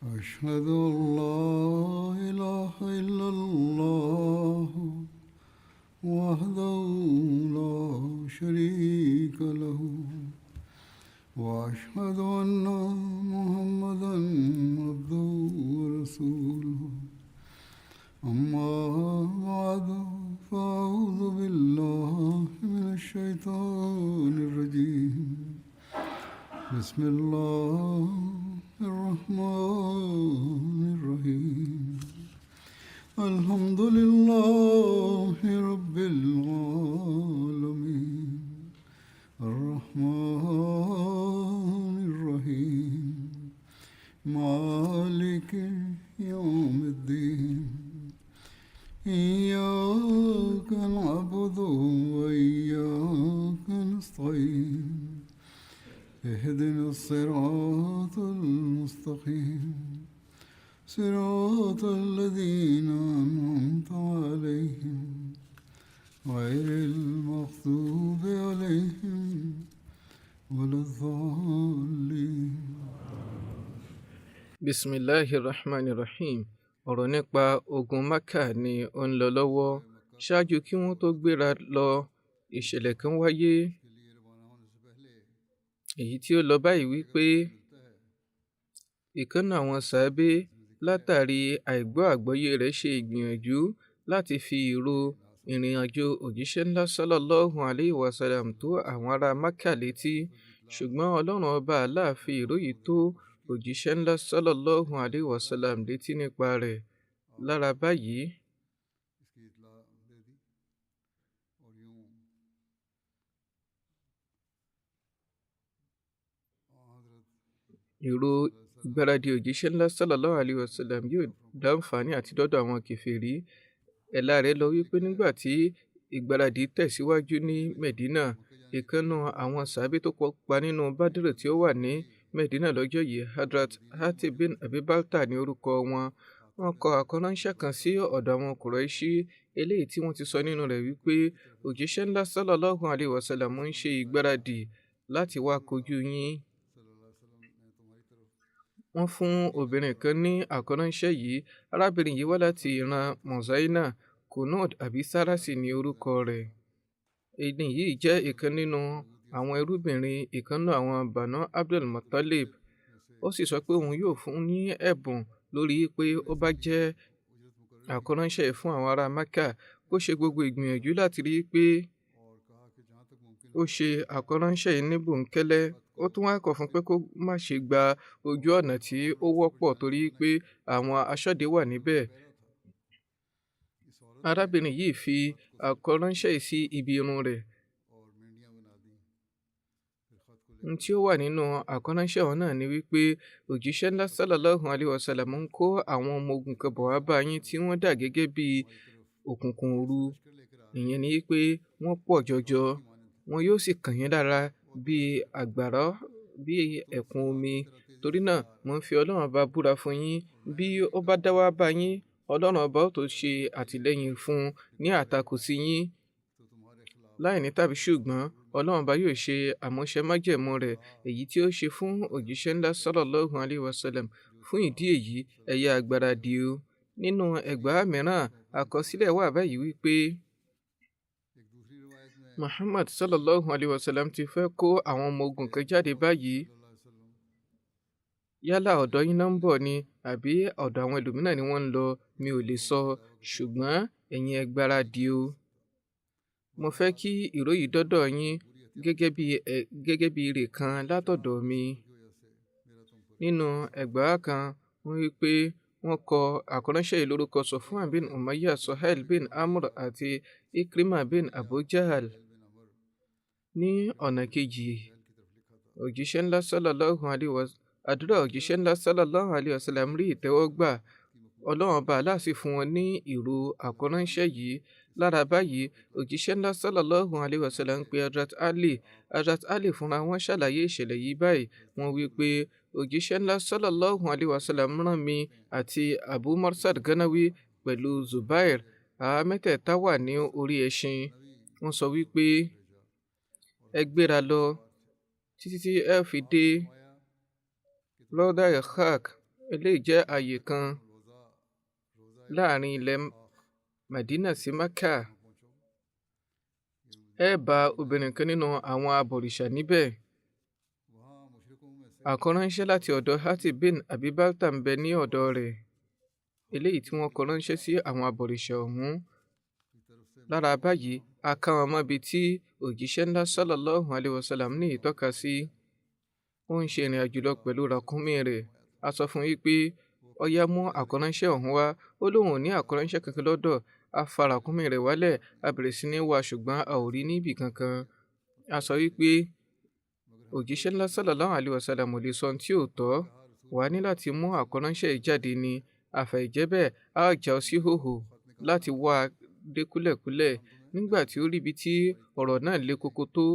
أشهد أن لا إله إلا الله وحده لا شريك له وأشهد أن محمدا عبده ورسوله أما بعد فأعوذ بالله من الشيطان الرجيم بسم الله الرحمن الرحيم الحمد لله رب العالمين الرحمن الرحيم مالك يوم الدين إياك نعبد وإياك نستعين اهدنا الصراط المستقيم صراط الذين أنعمت عليهم غير المغضوب عليهم ولا الضالين. Bismillahirrahmanirrahim. Ọ̀rọ̀ nípa ogun Mákà ni ó ń lọ lọ́wọ́. Ṣáájú kí wọ́n tó gbéra lọ, ìṣẹ̀lẹ̀ kan wáyé èyí tí ó lọ báyìí wípé ìkan nínú àwọn sàábé látàrí àìgbọ́ àgbọ́yé rẹ̀ ṣe ìgbìyànjú láti fi ìró ìrìn àjò òjíṣẹ́ ńlá sallallahu alayhi wa sallam tó àwọn ará Mákà létí, ṣùgbọ́n Ọlọ́run ọba Allah fi ìró yìí tó òjíṣẹ́ ńlá sallallahu alayhi wa sallam létí nípa rẹ̀. Lára báyìí, ìró ìgbáradì òjíṣẹ́ ńlá sallallahu alayhi wa sallam yóò láǹfààní àti dọ́dọ̀ àwọn kèfèrí. Ẹ̀la rẹ̀ lọ wípé nígbà tí ìgbáradì tẹ̀síwájú ní Mẹ̀dínà, ìkànnù àwọn sàábé tó kópa nínú Bádírì tí ó wà ní Mẹ̀dínà lọ́jọ́ yìí, Hadrat Hatib bin Abi Balta ní orúkọ wọn. Wọ́n kọ àkọránṣẹ́ kan sí ọ̀dọ̀ àwọn Kùráíṣì, eléyìí tí wọ́n ti sọ nínú rẹ̀ wípé òjíṣẹ́ ńlá sallallahu alayhi wa sallam ń ṣe ìgbáradì láti wá kojú yín. Wọ́n fún obìnrin kan ní àkọránṣẹ́ yìí. Arábìnrin yìí wá láti ìran Mùzáínà, Kunud àbí Sárásì ní orúkọ rẹ̀. Ẹni yìí jẹ́ ìkan nínú àwọn ẹrúbìnrin ìkan nínú àwọn Banu Abdul Muttalib. Ó sì sọ pé òun yóò fún ní ẹ̀bùn lórí pé ó bá jẹ́ àkọránṣẹ́ fún àwọn ará Mákà. Ó ṣe gbogbo ìgbìyànjú láti rí pé ó ṣe àkọránṣẹ́ yìí ní bòńkẹ́lẹ́. Ó tún wá kọ̀ fún pé kó má ṣe gba ojú ọ̀nà tí ó wọ́pọ̀ torí pé àwọn aṣọ́dé wà níbẹ̀. Arábìnrin yìí fi àkọránṣẹ́ yìí sí ibi irun rẹ̀. Ohun tí ó wà nínú àkọránṣẹ́ ọ̀hún náà ni wípé òjíṣẹ́ ńlá sallallahu alayhi wa sallam ń kó àwọn ọmọ ogun kan bọ̀ wá bá yín tí wọ́n dà gẹ́gẹ́ bí òkùnkùn òru. Ìyẹn ni wípé wọ́n pọ̀ jọjọ. Wọn yóò sì kàn yín lára bí àgbàrá, bí ẹ̀kún omi. Torí náà, mo ń fi Ọlọ́run ọba búra fún yín, bí ó bá dá wá bá yín, Ọlọ́run ọba ó tó ṣe àtìlẹ́yìn fún ní àtakò sí yín. Láìní tàbí ṣùgbọ́n, Ọlọ́run ọba yóò ṣe àmúṣẹ májẹ̀mú rẹ̀ èyí tí ó ṣe fún òjíṣẹ́ ńlá sallallahu alayhi wa sallam. Fún ìdí èyí, ẹ yá gbáradì o. Nínú ẹgbàá mìíràn, àkọsílẹ̀ wà báyìí wípé Muhammad sallallahu alayhi wa sallam ti fẹ́ kó àwọn ọmọ ogun kan jáde báyìí. Yálà ọ̀dọ̀ yín náà ń bọ̀ ni àbí ọ̀dọ̀ àwọn ẹlòmíràn ni wọ́n ń lọ, mi ò lè sọ, ṣùgbọ́n ẹ̀yin ẹ gbáradì o. Mo fẹ́ kí ìró yìí dọ́dọ̀ yín gẹ́gẹ́ bí ire kan látọ̀dọ̀ mi. Nínú ẹgbàá kan, wọ́n wí pé wọ́n kọ àkọránṣẹ́ yìí lórúkọ Safwan bin Umayyah, Suhail bin Amr àti Ikrimah bin Abu Jahal. Ní ọ̀nà kejì, òjíṣẹ́ ńlá sallallahu alayhi wa sallam, àdúrà òjíṣẹ́ ńlá sallallahu alayhi wa sallam rí ìtẹ́wọ́gbà. Ọlọ́run ọba Allah sì fún wọn ní ìró àkọránṣẹ́ yìí. Lára báyìí, òjíṣẹ́ ńlá sallallahu alayhi wa sallam ń pe Hazrat Ali. Hazrat Ali fúnra wọn ṣàlàyé ìṣẹ̀lẹ̀ yìí báyìí. Wọ́n wí pé òjíṣẹ́ ńlá sallallahu alayhi wa sallam rán mi àti Abu Marsad Ganawi pẹ̀lú Zubair. Àwa mẹ́tẹ̀ẹ̀ta wà ní orí ẹṣin. Wọ́n sọ wípé ẹ gbéra lọ títí tí ẹ fi dé Lọ́dà Yakhak. eléyìí jẹ́ ààyè kan láàrin ilẹ̀ Madina sí Maka. Ẹ bá obìnrin kan nínú àwọn abọ̀rìṣà níbẹ̀. Àkọ́ránṣẹ́ láti ọ̀dọ̀ Hatib bin Abi Balta ń bẹ ní ọ̀dọ̀ rẹ̀, eléyìí tí wọ́n kọ ránṣẹ́ sí àwọn abọ̀rìṣà ọ̀hún. Lára báyìí, a ká wọn mọ́bi tí òjíṣẹ́ ńlá sallallahu alaihi wasallam ní ìtọ́ka sí. Ó ń ṣe ìrìn àjò lọ pẹ̀lú ràkúnmí rẹ̀. A sọ fún yín pé ó yá mú àkọ́ránṣẹ́ ọ̀hún wá. Ó lóun ò ní àkọ́ránṣẹ́ kankan lọ́dọ̀. A fa ràkúnmí rẹ̀ wálẹ̀, a bẹ̀rẹ̀ sí ní wá, ṣùgbọ́n a ò rí níbì kankan. A sọ wípé òjíṣẹ́ ńlá sallallahu alaihi wasallam ò lè sọ ohun tí ò tọ́. Wà á ní láti mú àkọ́ránṣẹ́ yìí jáde ni. Àfàìjẹ́bẹ̀ á já ọ sí hòhò láti wá a dé kúlẹ̀kúlẹ̀. Nígbà tí ó rí ibi tí ọ̀rọ̀ náà le koko tó,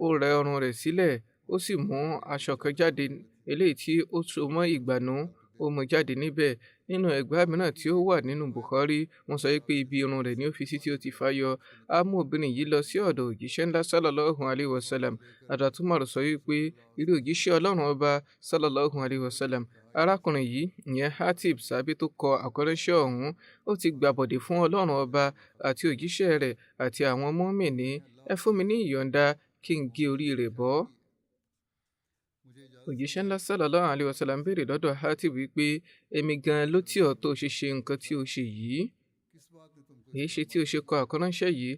ó rẹ ọrùn rẹ̀ sílẹ̀, ó sì mú aṣọ kan jáde, eléyìí tí ó so mọ́ ìgbànú, ó mú jáde níbẹ̀. Nínú ẹgbàá mìíràn tí ó wà nínú Bukhari, wọ́n sọ wípé ibi irun rẹ̀ ni ó fi sí tí ó ti fàyọ. A mú obìnrin yìí lọ sí ọ̀dọ̀ òjíṣẹ́ ńlá sallallahu alaihi wasallam. Hazrat Umar sọ wípé irú òjíṣẹ́ Ọlọ́run ọba sallallahu alaihi wasallam, arákùnrin yìí, ìyẹn Hatib, sàábé tó kọ àkọ́ránṣẹ́ ọ̀hún, ó ti gbàbọ̀dè fún Ọlọ́run ọba àti òjíṣẹ́ rẹ̀ àti àwọn mùmínì. Ẹ fún mi ní ìyọ̀ǹda kí n gé orí rẹ̀ bọ́. Òjíṣẹ́ ńlá sallallahu alaihi wasallam béèrè lọ́dọ̀ Hatib wípé èmi gan ló tì ọ́ tó ṣe ṣe nǹkan tí ó ṣe yìí? Èyí ṣe tí ó ṣe kọ àkọ́ránṣẹ́ yìí?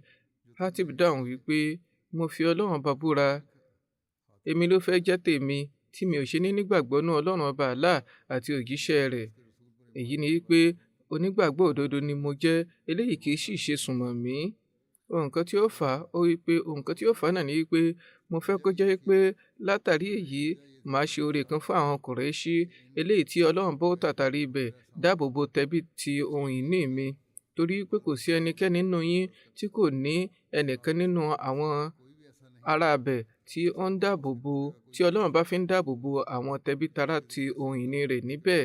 Hatib dáhùn wípé mo fi Ọlọ́run ọba búra, èmi ló fẹ́ jẹ́ tèmi tí mi ò ṣe ní nígbàgbọ́ nú Ọlọ́run ọba Allah àti òjíṣẹ́ rẹ̀. Èyí ni wípé onígbàgbọ́ òdodo ni mo jẹ́, eléyìí kì í sì ṣe sùnmọ̀ mí. Nǹkan tí ó fà á náà ni wípé mo fẹ́ kó jẹ́ wípé látàrí èyí màá ṣe oore kan fún àwọn Kùrẹ́ṣì, eléyìí tí Ọlọ́run bó tàtàrí ibẹ̀ dáàbò bo tẹbí ti ohun ìní mi. Torí pé kò sí ẹnikẹ́ni nínú yín tí kò ní ẹnìkan nínú àwọn ará abẹ̀ tí ó ń dáàbò bo, tí Ọlọ́run bá fi ń dáàbò bo àwọn tẹbí tará ti ohun ìní rẹ̀ níbẹ̀.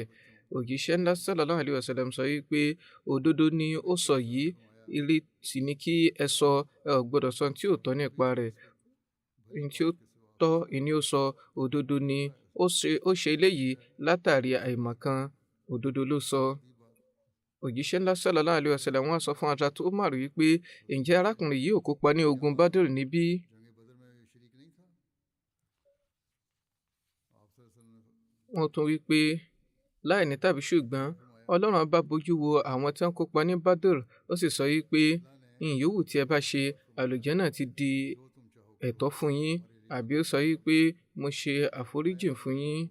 Òjíṣẹ́ ńlá sallallahu alaihi wasallam sọ wípé òdodo ni ó sọ yìí, ilé sì ni kí ẹ sọ, ẹ ò gbọdọ̀ sọ ohun tí ò tọ́ nípa rẹ̀. Ohun tí ó tọ́ ìní ó sọ, òdodo ni ó ṣe eléyìí látàrí àìmọ̀kan, òdodo ló sọ. Òjíṣẹ́ ńlá sallallahu alaihi wasallam wọ́n sọ fún Hazrat Umar wípé ǹjẹ́ arákùnrin yìí ò kópa ní ogun Badr níbí? Wọ́n tún wípé láì ní tàbí ṣùgbọ́n Ọlọ́run bá bójú wo àwọn tí wọ́n kópa ní Badr, ó sì sọ wípé ìyówù tí ẹ bá ṣe, àlùjánnà ti di ẹ̀tọ́ fún yín, àbí ó sọ wípé mo ṣe àforíjì fún yín.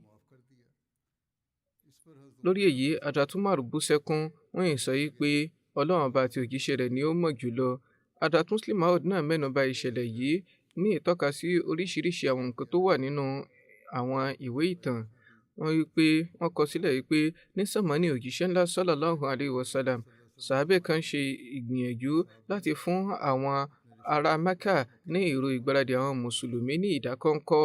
Lórí èyí, Hazrat Umar bú sẹ́kún, wọ́n yìí sọ wípé Ọlọ́run bá àti òjíṣẹ́ rẹ̀ ni ó mọ̀ jùlọ. Hazrat Muslim Maud náà mẹ́nu bà ìṣẹ̀lẹ̀ yìí ní ìtọ́ka sí oríṣiríṣi àwọn nǹkan tó wà nínú àwọn ìwé ìtàn. Wọ́n wípé wọ́n kọ sílẹ̀ wípé ní sàmánì òjíṣẹ́ ńlá sallallahu alaihi wasallam, sàábẹ̀ kan ṣe ìgbìyànjú láti fún àwọn ará Mẹ́kà ní ìró ìgbáradì àwọn mùsùlùmí ní ìdákọ́ńkọ́.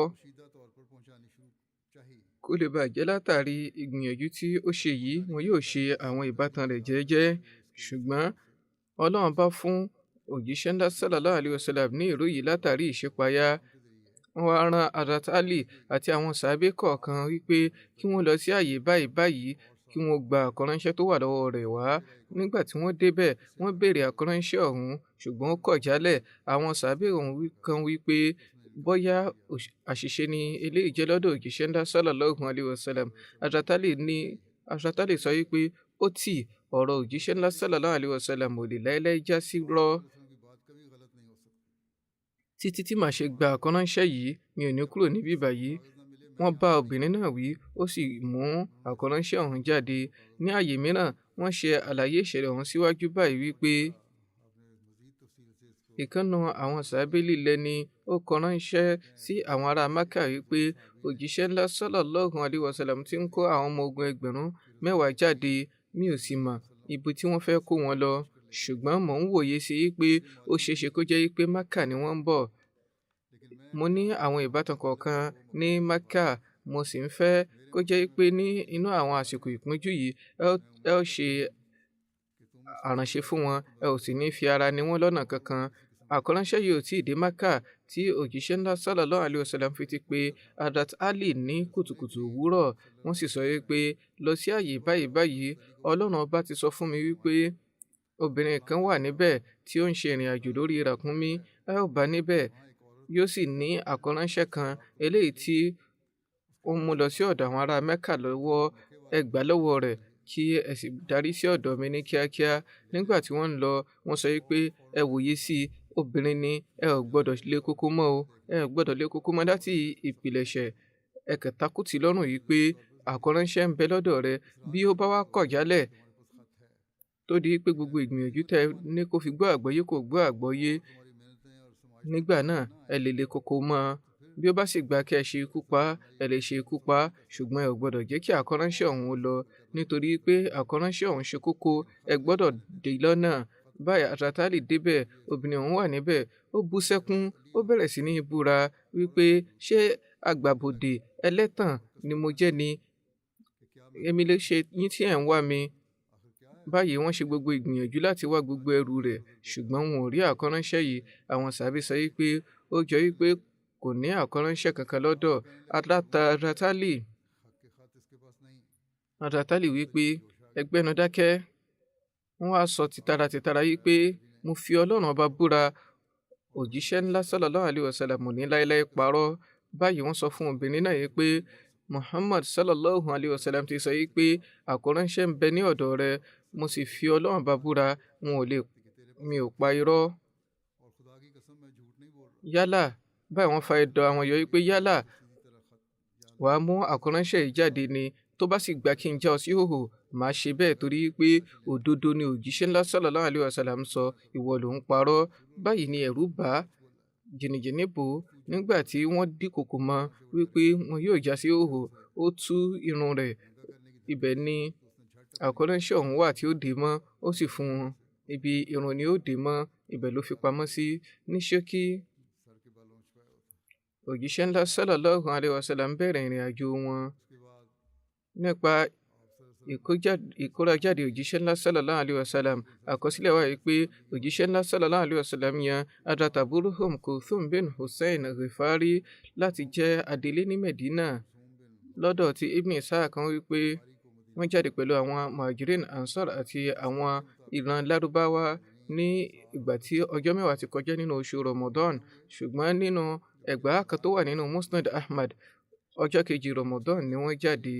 Kó lè bàjẹ́ látàrí ìgbìyànjú tí ó ṣe yìí, wọn yóò ṣe àwọn ìbátan rẹ̀ jẹ́ẹ́jẹ́. Ṣùgbọ́n Ọlọ́run bá fún òjíṣẹ́ ńlá sallallahu alaihi wasallam ní ìró yìí látàrí ìṣípayá. Wọ́n wá rán Hazrat Ali àti àwọn sàábé kọ̀ọ̀kan wípé kí wọ́n lọ sí ààyè báyìí kí wọ́n gba àkọ́ránṣẹ́ tó wà lọ́wọ́ rẹ̀ wá. Nígbà tí wọ́n débẹ̀, wọ́n béèrè àkọ́ránṣẹ́ ọ̀hún, ṣùgbọ́n ó kọ̀ jálẹ̀. Àwọn sàábé ọ̀hún kan wípé bóyá àṣìṣe ni eléyìí jẹ́ lọ́dọ̀ òjíṣẹ́ ńlá sallallahu alaihi wasallam. Hazrat Ali sọ wípé ó tì ọ̀rọ̀ òjíṣẹ́ ńlá sallallahu alaihi wasallam ò lè láéláé já sí rọ́. Títí tí màá ṣe gba àkọ́ránṣẹ́ yìí, mi ò ní kúrò níbí báyìí. Wọ́n bá obìnrin náà wí, ó sì mú àkọ́ránṣẹ́ ọ̀hún jáde. Ní ààyè mìíràn, wọ́n ṣe àlàyé ìṣẹ̀lẹ̀ ọ̀hún síwájú báyìí wípé ìkànnà àwọn sàábé líle ni ó kọ ránṣẹ́ sí àwọn ará Mákà wípé òjíṣẹ́ ńlá sallallahu alaihi wasallam tí ń kó àwọn ọmọ ogun 10,000 jáde, mi ò sì mọ̀ ibi tí wọ́n fẹ́ kó wọn lọ. Ṣùgbọ́n mò ń wòye sí pé ó ṣeéṣe kó jẹ́ pé Mákà ni wọ́n ń bọ̀. Mo ní àwọn ìbátan kọ̀ọ̀kan ní Mákà, mo sì ń fẹ́ kó jẹ́ pé ní inú àwọn àsìkò ìpọ́njú yìí, ẹ ó ṣe àránṣe fún wọn, ẹ ò sì ní fi ara ní wọ́n lọ́nà kankan. Àkọ́ránṣẹ́ yìí ò tí ì dé Mákà tí òjíṣẹ́ ńlá sallallahu alayhi wa sallam fi ti pé Hazrat Ali ní kùtùkùtù òwúrọ̀, wọ́n sì sọ wípé lọ sí àyè báyìí báyìí, Ọlọ́run ọba ti sọ fún mi wípé obìnrin kan wà níbẹ̀ tí ó ń ṣe ìrìn àjò lórí ràkúnmí, ẹ ó bá níbẹ̀, yóò sì ní àkọ́ránṣẹ́ kan eléyìí tí ó ń mú lọ sí ọ̀dọ̀ àwọn ará Mẹ́kà lọ́wọ́, ẹ gbà lọ́wọ́ rẹ̀ kí ẹ sì darí sí ọ̀dọ̀ mi ní kíákíá. Nígbà tí wọ́n ń lọ, wọ́n sọ wípé ẹ wòye sí i, obìnrin ni, ẹ ò gbọdọ̀ lé koko mọ́ o, ẹ ò gbọdọ̀ lé koko mọ́ láti ìpilẹ̀ṣẹ̀, ẹ kàn takùtì lọ́rùn yìí pé àkọ́ránṣẹ́ ń bẹ lọ́dọ̀ rẹ, bí ó bá wá kọ̀ jálẹ̀ tó di pé gbogbo ìgbìyànjú tẹ ní kó fi gbọ́ àgbọ́yé kò gbọ́ àgbọ́yé, nígbà náà ẹ lè lé koko mọ́ ọ. Bí ó bá sì gba kí ẹ ṣe ikú pa á, ẹ lè ṣe ikú pa á, ṣùgbọ́n ẹ ò gbọdọ̀ jẹ́ kí àkọ́ránṣẹ́ ọ̀hún ó lọ, nítorí pé àkọ́ránṣẹ́ ọ̀hún ṣe kókó, ẹ gbọdọ̀ dè lọ́nà. Báyìí Hazrat Ali débẹ̀, obìnrin ọ̀hún wà níbẹ̀, ó bú sẹ́kún, ó bẹ̀rẹ̀ sí ní búra wípé ṣé àgbàbọ̀dè ẹlẹ́tàn ni mo jẹ́ ni, èmi lè ṣe yín tí ẹ̀ ń wá mi. Báyìí wọ́n ṣe gbogbo ìgbìyànjú láti wá gbogbo ẹrù rẹ̀, ṣùgbọ́n wọn ò rí àkọ́ránṣẹ́ yìí. Àwọn sàábé sọ wípé ó jọ wípé kò ní àkọ́ránṣẹ́ kankan lọ́dọ̀. Hazrat Ali wípé ẹ gbẹ́nu dákẹ́. Wọ́n wá sọ tìtara wípé mo fi Ọlọ́run ọba búra, òjíṣẹ́ ńlá sallallahu alayhi wa sallam ní láéláé parọ́. Báyìí wọ́n sọ fún obìnrin náà yìí pé Muhammad sallallahu alayhi wa sallam ti sọ wípé àkọ́ránṣẹ́ ń bẹ ní ọ̀dọ̀ rẹ, mo sì fi Ọlọ́run ọba búra, mi ò pa irọ́. Yálà, báyìí wọ́n fa ẹ̀dọ̀ àwọn yọ wípé yálà wàá mú àkọ́ránṣẹ́ yìí jáde ni, tó bá sì gbà kí n já ọ sí hòhò, màá ṣe bẹ́ẹ̀ torí pé òdodo ni òjíṣẹ́ ńlá sallallahu alayhi wa sallam sọ, ìwọ ló ń parọ́. Báyìí ni ẹ̀rù bá jìnnìjìnnì bò nígbà tí wọ́n díkòkò mọ́ wípé wọn yóò já sí hòhò, ó tú irun rẹ̀, ibẹ̀ ni àkọ́ránṣẹ́ ọ̀hún wà tí ó dè mọ́, ó sì fún wọn, ibi irun ni ó dè mọ́, ibẹ̀ ló fi pamọ́ sí. Ní ṣókí, òjíṣẹ́ ńlá sallallahu alayhi wa sallam bẹ̀rẹ̀ ìrìn àjò wọn. Nípa ìkórajáde òjíṣẹ́ ńlá sallallahu alayhi wa sallam, àkọsílẹ̀ wà wípé òjíṣẹ́ ńlá sallallahu alayhi wa sallam yan Hazrat Abu Ruhum Kulthum bin Hussein Ghifari láti jẹ́ adelé ní Medina. Lọ́dọ̀ tí Ibn Ishaq kan wípé wọ́n jáde pẹ̀lú àwọn Muhajirin, Ansar àti àwọn ìran Lárúbáwá ní ìgbà tí ọjọ́ mẹ́wàá ti kọjá nínú oṣù Ramadan, ṣùgbọ́n nínú ẹgbàá kan tó wà nínú Musnad Ahmad, ọjọ́ kejì Ramadan ni wọ́n jáde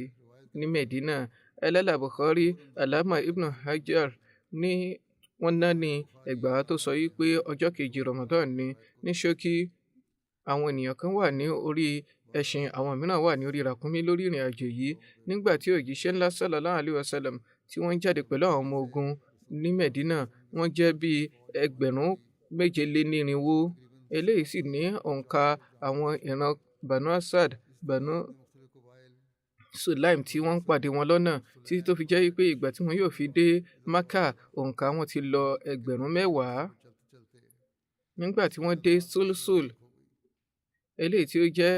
ní Medina. Ẹlẹ́là Bukhari, Alama Ibn Hajar ní wọ́n náà ní ẹgbàá tó sọ wípé ọjọ́ kejì Ramadan ni. Ní ṣókí, àwọn ènìyàn kan wà ní orí ẹṣin, àwọn mìíràn wà ní orí ràkúnmí lórí ìrìn àjò yìí. Nígbà tí òjíṣẹ́ ńlá sallallahu alayhi wa sallam tí wọ́n jáde pẹ̀lú àwọn ọmọ ogun ní Medina, wọ́n jẹ́ bí 7,740. Eléyìí sì ní òǹkà àwọn ìran Banu Asad, Banu Sulaim tí wọ́n ń pàdé wọn lọ́nà, títí tó fi jẹ́ wípé ìgbà tí wọn yóò fi dé Mákà, òǹkà wọn ti lọ 10,000. Nígbà tí wọ́n dé Sulsul, eléyìí tí ó jẹ́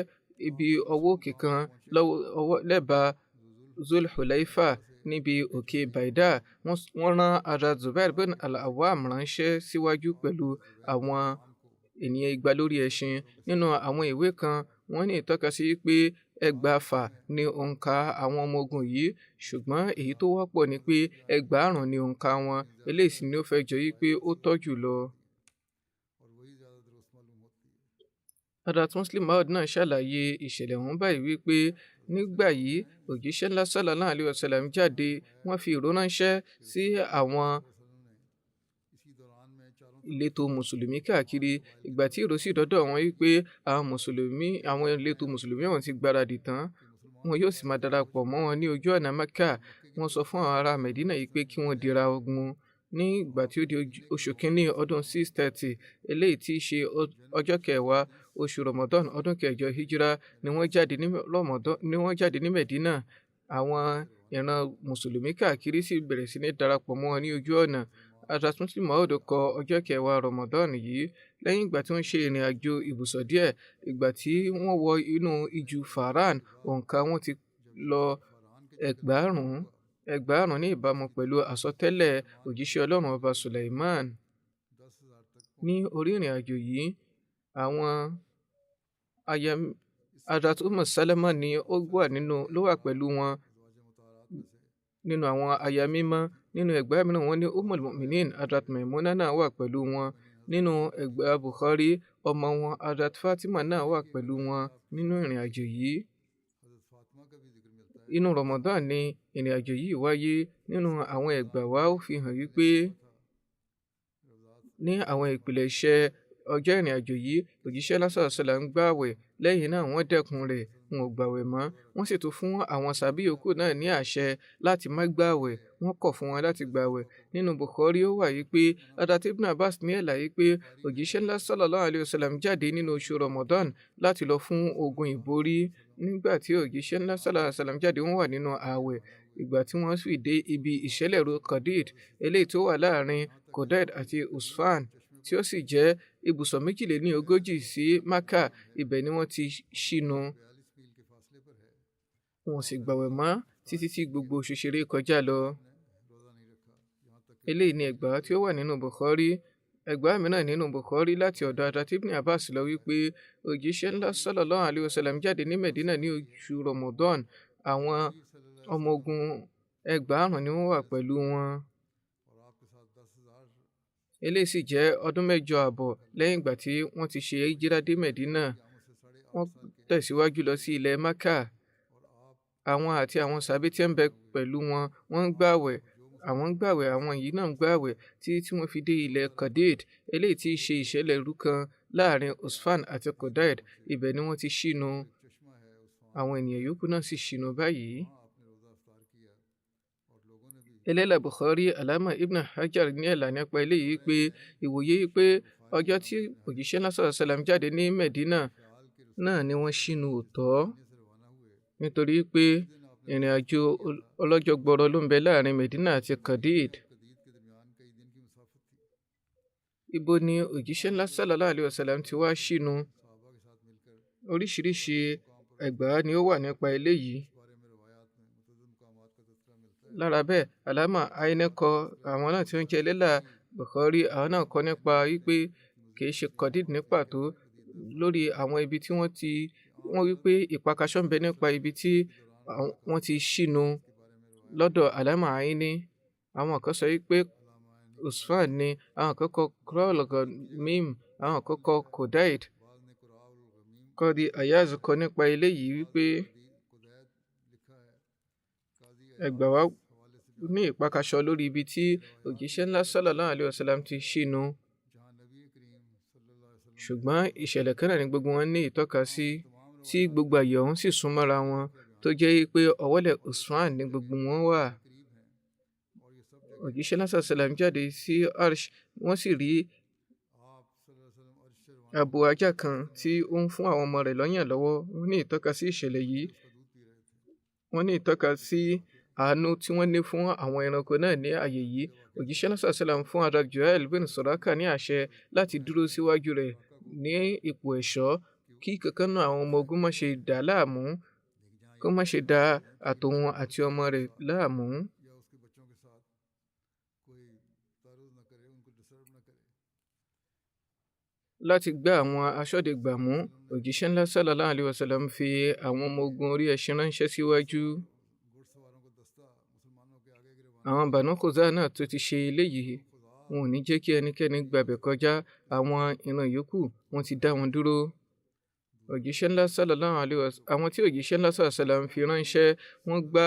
ibi ọwọ́ òkè kan lẹ́bàá Zul Hulaifa níbi òkè Baida, wọ́n rán Hazrat Zubair bin al-Awwam ránṣẹ́ síwájú pẹ̀lú àwọn ènìyàn 200 lórí ẹṣin. Nínú àwọn ìwé kan, wọ́n ní ìtọ́kasí pé 6,000 ni òǹkà àwọn ọmọ ogun yìí, ṣùgbọ́n èyí tó wọ́pọ̀ ni pé 6,000 ni òǹkà wọn. Eléyìí sì ni ó fẹ́ jọ yí pé ó tọ́ jù lọ. Hazrat Muslim Maud náà ṣàlàyé ìṣẹ̀lẹ̀ ọ̀hún báyìí wípé nígbà yìí òjíṣẹ́ ńlá sallallahu alayhi wa sallam jáde, wọ́n fi ìró ránṣẹ́ sí àwọn ìletò mùsùlùmí káàkiri. Ìgbà tí ìró sì dọ́dọ̀ wọn wípé àwọn ìletò mùsùlùmí wọn ti gbáradì tán, wọn yóò sì máa darapọ̀ mọ́ wọn ní ojú ọ̀nà Mẹ́kà. Wọ́n sọ fún àwọn ará Medina yìí pé kí wọ́n dira ogun. Ní ìgbà tí ó di oṣù kínní ọdún 630, eléyìí tí í ṣe ọjọ́ kẹwàá oṣù Ramadan ọdún kẹjọ Hijra, ni wọ́n jáde ní Medina. Àwọn ìran mùsùlùmí káàkiri sì bẹ̀rẹ̀ sí ní darapọ̀ mọ́ wọn ní ojú ọ̀nà. Hazrat Muslim Maud kọ ọjọ́ kẹwàá Ramadan yìí lẹ́yìn ìgbà tí wọ́n ṣe ìrìn àjò ibùsọ̀ díẹ̀. Ìgbà tí wọ́n wọ inú ijù Faran, òǹkà wọn ti lọ 6,000 ní ìbámu pẹ̀lú àsọtẹ́lẹ̀ òjíṣẹ́ Ọlọ́run ọba Sulaiman. Ní orí ìrìn àjò yìí, àwọn aya Hazrat Salama ni ló wà pẹ̀lú wọn nínú àwọn aya mímọ́. Nínú ẹgbàá mìíràn wọ́n ní Mu'minin Hazrat Maimuna náà wà pẹ̀lú wọn. Nínú ẹgbàá Bukhari ọmọ wọn Hazrat Fatima náà wà pẹ̀lú wọn nínú ìrìn àjò yìí. Inú Ramadan ni ìrìn àjò yìí wáyé. Nínú àwọn ẹgbàá wa ó fi hàn wípé ní àwọn ìpìlẹ̀ iṣẹ́ ọjọ́ ìrìn àjò yìí òjíṣẹ́ lásán ṣọlá ń gbààwẹ̀, lẹ́yìn náà wọ́n dẹ́kun rẹ̀, wọn ò gbààwẹ̀ mọ́. Wọ́n sì tún fún àwọn sàbí yòókù náà ní àṣẹ láti má gbààwẹ̀, wọ́n kọ̀ fún wọn láti gbààwẹ̀. Nínú Bukhari ó wà yìí pé Hazrat Ibn Abbas ní ẹ̀láyé pé òjíṣẹ́ ńlá sallallahu alayhi wa sallam jáde nínú oṣù Ramadan láti lọ fún ogun ìborí. Nígbà tí òjíṣẹ́ ńlá sallallahu alayhi wa sallam jáde, wọ́n wà nínú ààwẹ̀. Ìgbà tí wọ́n sì dé ibi ìṣẹ̀lẹ̀rú Qadid, eléyìí tó wà láàrin Qudayt àti Usfan, tí ó sì jẹ́ ibùsọ̀ 42 sí Maka, ibẹ̀ ni wọ́n ti ṣínu. Wọn ò sì gbààwẹ̀ mọ́ títí tí gbogbo oṣù ṣeré kọjá lọ. Eléyìí ni ẹgbàá tí ó wà nínú Bukhari. Ẹgbàá mìíràn nínú Bukhari láti ọ̀dọ̀ Hazrat Ibn Abbas lọ wípé òjíṣẹ́ ńlá sallallahu alayhi wa sallam jáde ní Medina ní oṣù Ramadan. Àwọn ọmọ ogun 1000 ni wọ́n wà pẹ̀lú wọn. Eléyìí sì jẹ́ ọdún 8 àbọ̀ lẹ́yìn ìgbà tí wọ́n ti ṣe hijira dé Medina. Wọ́n tẹ̀síwájú lọ sí ilẹ̀ Maka. Àwọn àti àwọn sàbí tí ń bẹ pẹ̀lú wọn, wọ́n ń gbààwẹ̀. Àwọn ń gbààwẹ̀, àwọn yìí náà ń gbààwẹ̀ tí wọ́n fi dé ilẹ̀ Qadid, eléyìí tí ṣe ìṣẹ̀lẹ̀ ìrú kan láàrin Usfan àti Qudayt. Ibẹ̀ ni wọ́n ti ṣínu. Àwọn ènìyàn yòókù náà sì ṣínu báyìí. Eléla Bukhari Alama Ibn Hajar ní ẹ̀là nípa eléyìí pé ìwòye pé ọjọ́ tí òjíṣẹ́ náà sallallahu alaihi wasallam jáde ní Medina náà ni wọ́n ṣínu òótọ́, nítorí pé ìrìn àjò ọlọ́jọ́ gbọrọ ló ń bẹ láàrin Medina àti Qadid. Ibo ni òjíṣẹ́ ńlá sallallahu alaihi wasallam ti wá ṣínu? Oríṣiríṣi ẹgbàá ni ó wà nípa eléyìí. Lára bẹ́ẹ̀, Alama Aine kọ, àwọn náà tí ó ń jẹ́ Eléla Bukhari, àwọn náà kọ nípa wípé kìí ṣe Qadid ní pàtó, lórí àwọn ibi tí wọ́n wípé ìpakasọ́ ń bẹ nípa ibi tí wọ́n ti ṣínu lọ́dọ̀ Alama Aine. Àwọn kan sọ wípé Usfan ni, àwọn kan kọ Qur'al-Ghamim, àwọn kan kọ Qudayt. Qadi Ayaz kọ nípa eléyìí wípé ẹgbà wa ní ìpakasọ lórí ibi tí òjíṣẹ́ ńlá sallallahu alaihi wasallam ti ṣínu. Ṣùgbọ́n ìṣẹ̀lẹ̀ kan náà ni gbogbo wọn ní ìtọ́ka sí, tí gbogbo àyè ọ̀hún sì súnmọ́ra wọn, tó jẹ́ pé ọ̀wọ́lẹ̀ Usfan ni gbogbo wọn wà. Òjíṣẹ́ ńlá sallallahu alaihi wasallam jáde sí Arsh, wọ́n sì rí abo ajá kan tí ó ń fún àwọn ọmọ rẹ̀ lọ́yàn lọ́wọ́. Wọ́n ní ìtọ́ka sí ìṣẹ̀lẹ̀ yìí. Wọ́n ní ìtọ́ka sí àánú tí wọ́n ní fún àwọn ẹranko náà ní ààyè yìí. Òjíṣẹ́ náà sallallahu alaihi wasallam fún Hazrat Juhail bin Suraka ní àṣẹ láti dúró síwájú rẹ̀ ní ipò ẹ̀ṣọ́, kí kankan náà àwọn ọmọ ogun má ṣe dà á láàmú, kó má ṣe dà àtòun àti ọmọ rẹ̀ láàmú. Láti gbá àwọn aṣọ́dẹgbà mú, òjíṣẹ́ ńlá sallallahu alaihi wasallam fi àwọn ọmọ ogun orí ẹṣin ránṣẹ́ síwájú. Àwọn Banu Khuza'a náà tó ti ṣe eléyìí, wọn ò ní jẹ́ kí ẹnikẹ́ni gbabẹ̀ kọjá. Àwọn ìran yòókù wọ́n ti dá wọn dúró. Òjíṣẹ́ ńlá sallallahu alaihi wasallam, àwọn tí òjíṣẹ́ ńlá sallallahu alaihi wasallam fi ránṣẹ́, wọ́n gbá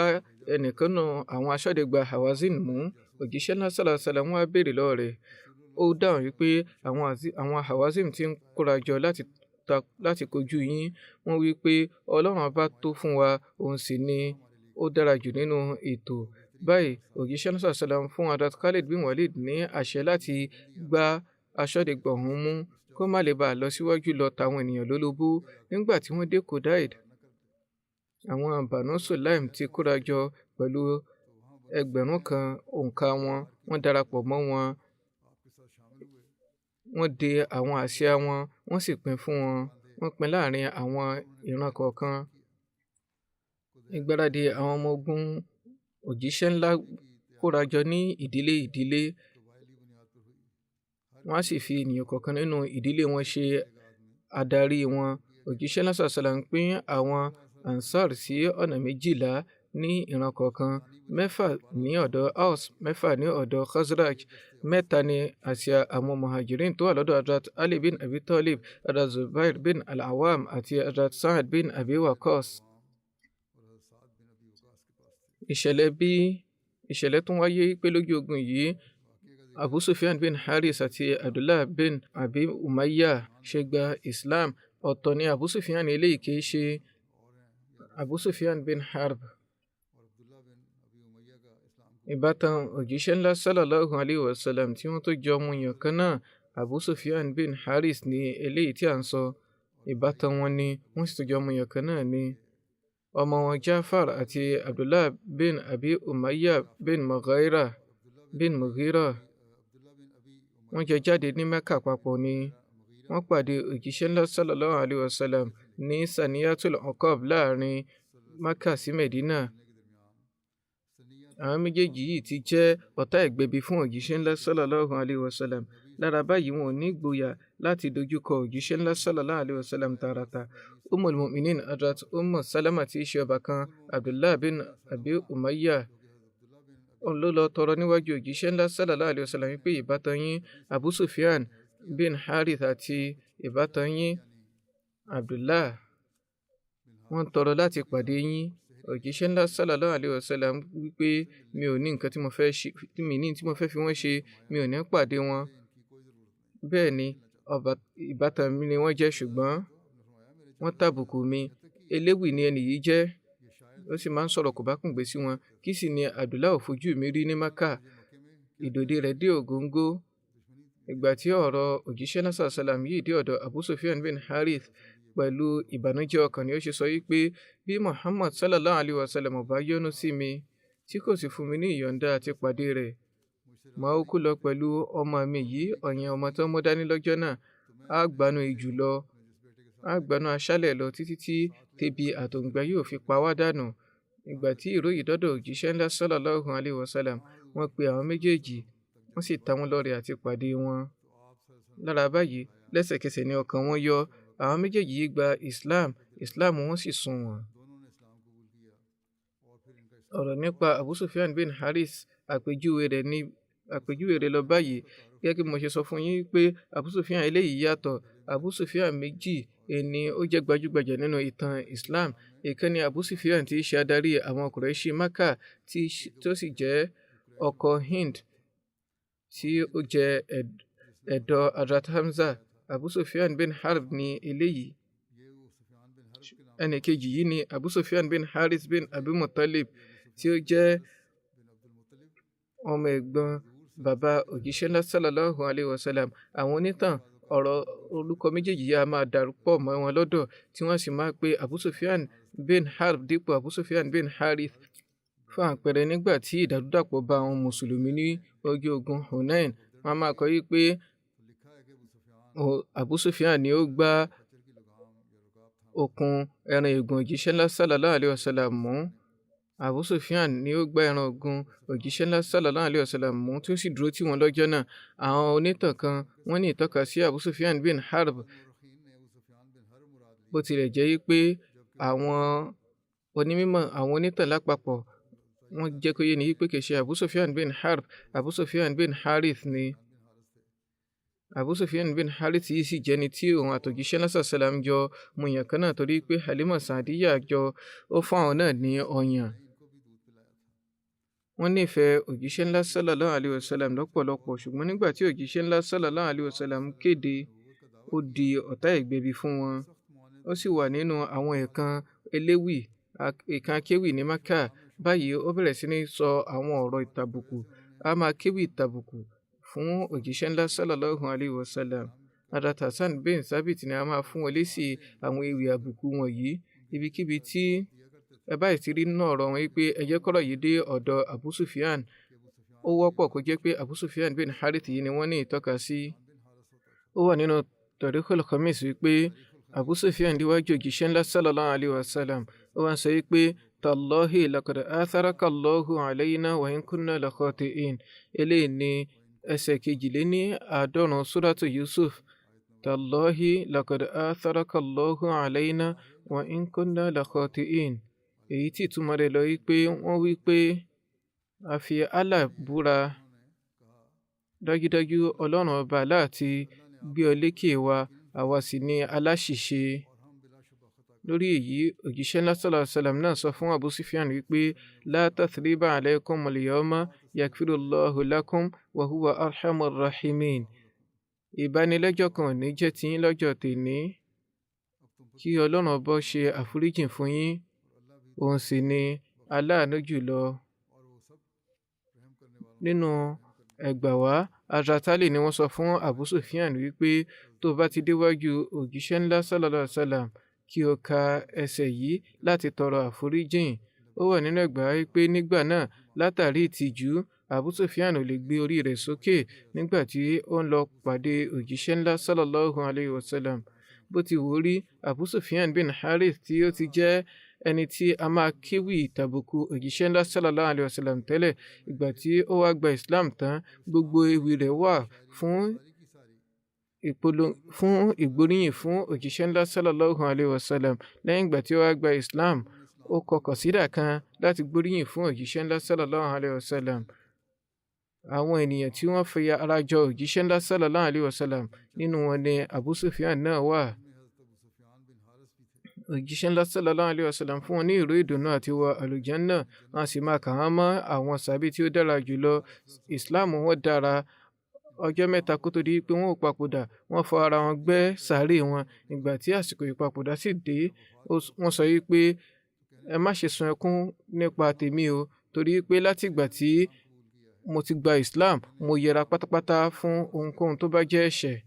ẹnìkan náà àwọn aṣọ́dẹgbà Hawazin mú. Òjíṣẹ́ ńlá sallallahu alaihi wasallam wá béèrè lọ́wọ́ rẹ̀. Ó dáhùn wípé àwọn Hawazin ti ń kóra jọ láti kojú yín. Wọ́n wí pé Ọlọ́run bá tó fún wa, òun sì ni ó dára jù nínú ètò. Báyìí òjíṣẹ́ náà sallallahu alaihi wasallam fún Hazrat Khalid bin Walid ní àṣẹ láti gbá aṣọ́dẹgbà ọ̀hún mú, kó má lè bá lọ síwájú lọ tàwọn ènìyàn lólobó. Nígbà tí wọ́n dé Qudayt, àwọn Banu Sulaim ti kóra jọ pẹ̀lú 1000 kan òǹkà wọn. Wọ́n darapọ̀ mọ́ wọn. Wọ́n de àwọn àsíá wọn, wọ́n sì pín fún wọn. Wọ́n pín láàrin àwọn ìran kọ̀ọ̀kan. Ìgbáradì àwọn ọmọ ogun òjíṣẹ́ ńlá kóra jọ ní ìdílé ìdílé. Wọ́n á sì fi ènìyàn kọ̀ọ̀kan nínú ìdílé wọn ṣe adarí wọn. Òjíṣẹ́ ńlá sàlám pín àwọn ansar sí ọ̀nà 12 ní ìran kọ̀ọ̀kan, 6 ní ọ̀dọ̀ Aus, 6 ní ọ̀dọ̀ Khazraj, 3 ní àsíá àwọn muhajirin tó wà lọ́dọ̀ Hazrat Ali bin Abi Talib, Hazrat Zubair bin al-Awwam àti Hazrat Sa'ad bin Abi Waqqas. Ìṣẹ̀lẹ̀ tún wáyé pé lójú ogun yìí Abu Sufyan bin Haris àti Abdullah bin Abi Umayya ṣe gba Islam. Ọ̀tọ̀ ni Abu Sufyan eléyìí kìí ṣe Abu Sufyan bin Harb. Ìbátan òjíṣẹ́ ńlá sallallahu alayhi wa sallam tí wọ́n tó jọ ọmọ èèyàn kan náà, Abu Sufyan bin Haris ni eléyìí tí à ń sọ. Ìbátan wọn ni wọ́n sì tó jọ ọmọ èèyàn kan náà ni ọmọ wọn Jafar àti Abdullah bin Abi Umayya bin Mughira. Wọ́n jọ jáde ní Mẹ́kà papọ̀ ni. Wọ́n pàdé òjíṣẹ́ ńlá sallallahu alayhi wa sallam ní Saniyatul Aqab láàrin Mẹ́kà sí Medina. Àwọn méjèèjì yìí ti jẹ́ ọ̀tá ẹ̀gbẹ̀bí fún òjíṣẹ́ ńlá sallallahu alayhi wa sallam. Lára báyìí wọn ò ní ìgboyà láti dojúkọ òjíṣẹ́ ńlá sallallahu alayhi wa sallam tààràtà. Ummul Mu'minin Hazrat Ummu Salama tí í ṣe ọbàkan Abdullah bin Abi Umayya ló lọ tọrọ níwájú òjíṣẹ́ ńlá sallallahu alayhi wa sallam wípé ìbátan yín Abu Sufyan bin Harith àti ìbátan yín Abdullah wọ́n tọrọ láti pàdé yín. Òjíṣẹ́ ńlá sallallahu alayhi wa sallam wípé mi ò ní nǹkan tí mo fẹ́ fi wọ́n ṣe, mi ò ní pàdé wọn. Bẹ́ẹ̀ ni ìbátan mi ni wọ́n jẹ́, ṣùgbọ́n wọ́n tàbùkù mi. Eléwì ni ẹni yìí jẹ́, ó sì máa ń sọ̀rọ̀ kò bá kùngbé sí wọn. Kí sì ni Abdullah ò fojú mi rí ní Mákà? Ìdòdí rẹ̀ dé ògóńgó. Ìgbà tí ọ̀rọ̀ òjíṣẹ́ ńlá sallallahu alayhi wa sallam yìí dé ọ̀dọ̀ Abu Sufyan bin Harith, pẹ̀lú ìbànújẹ́ ọkàn ni ó ṣe sọ wípé bí Muhammad sallallahu alayhi wa sallam ò bá yọ́nú sí mi tí kò sì fún mi ní ìyọ̀ǹda àti pàdé rẹ̀, màá kú lọ pẹ̀lú ọmọ mi yìí, ọ̀yàn ọmọ tó mú dání lọ́jọ́ náà. Á gbanú ijù lọ, á gbanú aṣálẹ̀ lọ títí tí tẹ̀bi àtòǹgbẹ yóò fi pa wá dànù. Ìgbà tí ìró yìí dọ́dọ̀ òjíṣẹ́ ńlá sallallahu alayhi wa sallam, wọ́n pe àwọn méjèèjì, wọ́n sì ta wọ́n lọ́rẹ àti pàdé wọn. Lára báyìí lẹ́sẹ̀kẹsẹ̀ ni ọkàn wọn yọ. Àwọn méjèèjì yìí gba Islam wọn sì sunwọ̀n. Ọ̀rọ̀ nípa Abu Sufyan bin Haris, àpèjúwe rẹ̀ lọ báyìí. Gẹ́gẹ́ bí mo ṣe sọ fún yín pé Abu Sufyan eléyìí yàtọ̀. Abu Sufyan méjì ni ó jẹ́ gbajúgbajà nínú ìtàn Islam. Ìkan ni Abu Sufyan tí í ṣe adarí àwọn Qurayshi Mákà tó sì jẹ́ ọkọ Hind tí ó jẹ́ ẹ̀dọ̀ Hazrat Hamza. Abu Sufyan bin Harb ni eléyìí. Ẹnì kejì yìí ni Abu Sufyan bin Haris bin Abi Muttalib tí ó jẹ́ ọmọ ẹ̀gbọ́n bàbá òjíṣẹ́ ńlá sallallahu alayhi wa sallam. Àwọn onítàn ọ̀rọ̀ orúkọ méjèèjì yìí a máa dàrúpọ̀ mọ́ wọn lọ́dọ̀, tí wọ́n sì máa pe Abu Sufyan bin Harb dípò Abu Sufyan bin Harith. Fún àpẹẹrẹ, nígbà tí ìdàrúdàpọ̀ bá àwọn mùsùlùmí ní ojú ogun Hunain, wọ́n máa kọ wípé Abu Sufyan ni ó gbá okùn ẹran ègún òjíṣẹ́ ńlá sallallahu alayhi wa sallam mú. Abu Sufyan ni ó gbá ẹran ogun òjíṣẹ́ ńlá sallallahu alayhi wa sallam mú tí ó sì dúró tì wọ́n lọ́jọ́ náà. Àwọn onítàn kan wọ́n ní ìtọ́ka sí Abu Sufyan bin Harb, bó tilẹ̀ jẹ́ wípé àwọn onítàn lápapọ̀ wọ́n jẹ́ kó yé ni wípé kì í ṣe Abu Sufyan bin Harb, Abu Sufyan bin Harith ni. Abu Sufyan bin Harith yìí sì jẹ́ni tí òun àtòjíṣẹ́ ńlá sallam jọ mu yàn kan náà, torí pé Halima Sa'diyya ó fún àwọn náà ní ọyàn. Wọ́n nífẹ̀ẹ́ òjíṣẹ́ ńlá sallallahu alayhi wa sallam lọ́pọ̀lọpọ̀, ṣùgbọ́n nígbà tí òjíṣẹ́ ńlá sallallahu alayhi wa sallam kéde, ó di ọ̀tá ẹ̀gbẹ̀bí fún wọn. Ó sì wà nínú àwọn ìkan akéwì ní Mákà. Báyìí ó bẹ̀rẹ̀ sí ní sọ àwọn ọ̀rọ̀ ìtàbùkù. A máa kéwì ìtàbùkù fún òjíṣẹ́ ńlá sallallahu alayhi wa sallam. Hazrat Hassan bin Thabit ni a máa fún wọn lésì àwọn ewì àbùkù wọ̀nyí. Ibikíbi tí ẹ báyìí ti rí nínú ọ̀rọ̀ wọn wípé ẹ jẹ́ kọ́rọ̀ yìí dé ọ̀dọ̀ Abu Sufyan, ó wọ́pọ̀ kó jẹ́ pé Abu Sufyan bin Harith yìí ni wọ́n ní ìtọ́ka sí. Ó wà nínú Tarikhul Khamis wípé Abu Sufyan díwájú òjíṣẹ́ ńlá sallallahu alayhi wa sallam. Ó wá ń sọ wípé tallahi laqad atharaka Allahu alayna wa in kunna la khati'in. Eléyìí ni ẹsẹ̀ 52 Suratu Yusuf. tallahi laqad atharaka Allahu alayna wa in kunna la khati'in. Èyí tí ìtumọ̀ rẹ̀ lọ wípé wọ́n wípé a fi Allah búra, dájúdájú Ọlọ́run ọba láti gbé ọ lékè wa, àwa sì ni aláṣìṣe. Lórí èyí òjíṣẹ́ ńlá sallallahu alaihi wasallam náà sọ fún Abu Sufyan wípé la tathriba alaykumul yawma yaghfirullahu lakum wa huwa arhamur rahimin. Ìbánilẹ́jọ́ kan ò ní jẹ́ tiyín lọ́jọ́ tèní, kí Ọlọ́run ọba ṣe àforíjìn fún yín, òun sì ni aláàánú jùlọ. Nínú ẹgbàá wa Hazrat Ali ni wọ́n sọ fún Abu Sufyan wípé tó bá ti déwájú òjíṣẹ́ ńlá sallallahu alaihi wasallam kí o ka ẹsẹ̀ yìí láti tọrọ àforíjìn. Ó wà nínú ẹgbàá wípé nígbà náà látàrí ìtìjú Abu Sufyan ò lè gbé orí rẹ̀ sókè nígbà tí ó ń lọ pàdé òjíṣẹ́ ńlá sallallahu alaihi wasallam. Bó ti wù ú rí, Abu Sufyan bin Harith tí ó ti jẹ́ ẹni tí a máa kéwì tàbùkù òjíṣẹ́ ńlá sallallahu alaihi wasallam tẹ́lẹ̀, ìgbà tí ó wá gba Islam tán, gbogbo ewì rẹ̀ wà fún ìgbóríyìn fún òjíṣẹ́ ńlá sallallahu alaihi wasallam. Lẹ́yìn ìgbà tí ó wá gba Islam, ó kọ kọ̀sídà kan láti gbóríyìn fún òjíṣẹ́ ńlá sallallahu alaihi wasallam. Àwọn ènìyàn tí wọ́n fi ara jọ òjíṣẹ́ ńlá sallallahu alaihi wasallam, nínú wọn ni Abu Sufyan náà wà. Òjíṣẹ́ ńlá sallallahu alaihi wasallam fún wọn ní ìró ìdùnnú àti wọ àlùjánnà, wọ́n sì máa kà wọ́n mọ́ àwọn sàbí tí ó dára jùlọ. Islam wọn dára. Ọjọ́ mẹ́ta kó tó di pé wọ́n ò papòdà, wọ́n fọ ara wọn gbẹ́ sàárè wọn. Ìgbà tí àsìkò ìpapòdà sì dé, wọ́n sọ wípé ẹ má ṣe sun ẹkún nípa tèmi o, torí pé láti ìgbà tí mo ti gba Islam, mo yẹra pátápátá fún ohunkóhun tó bá jẹ́ ẹ̀ṣẹ̀.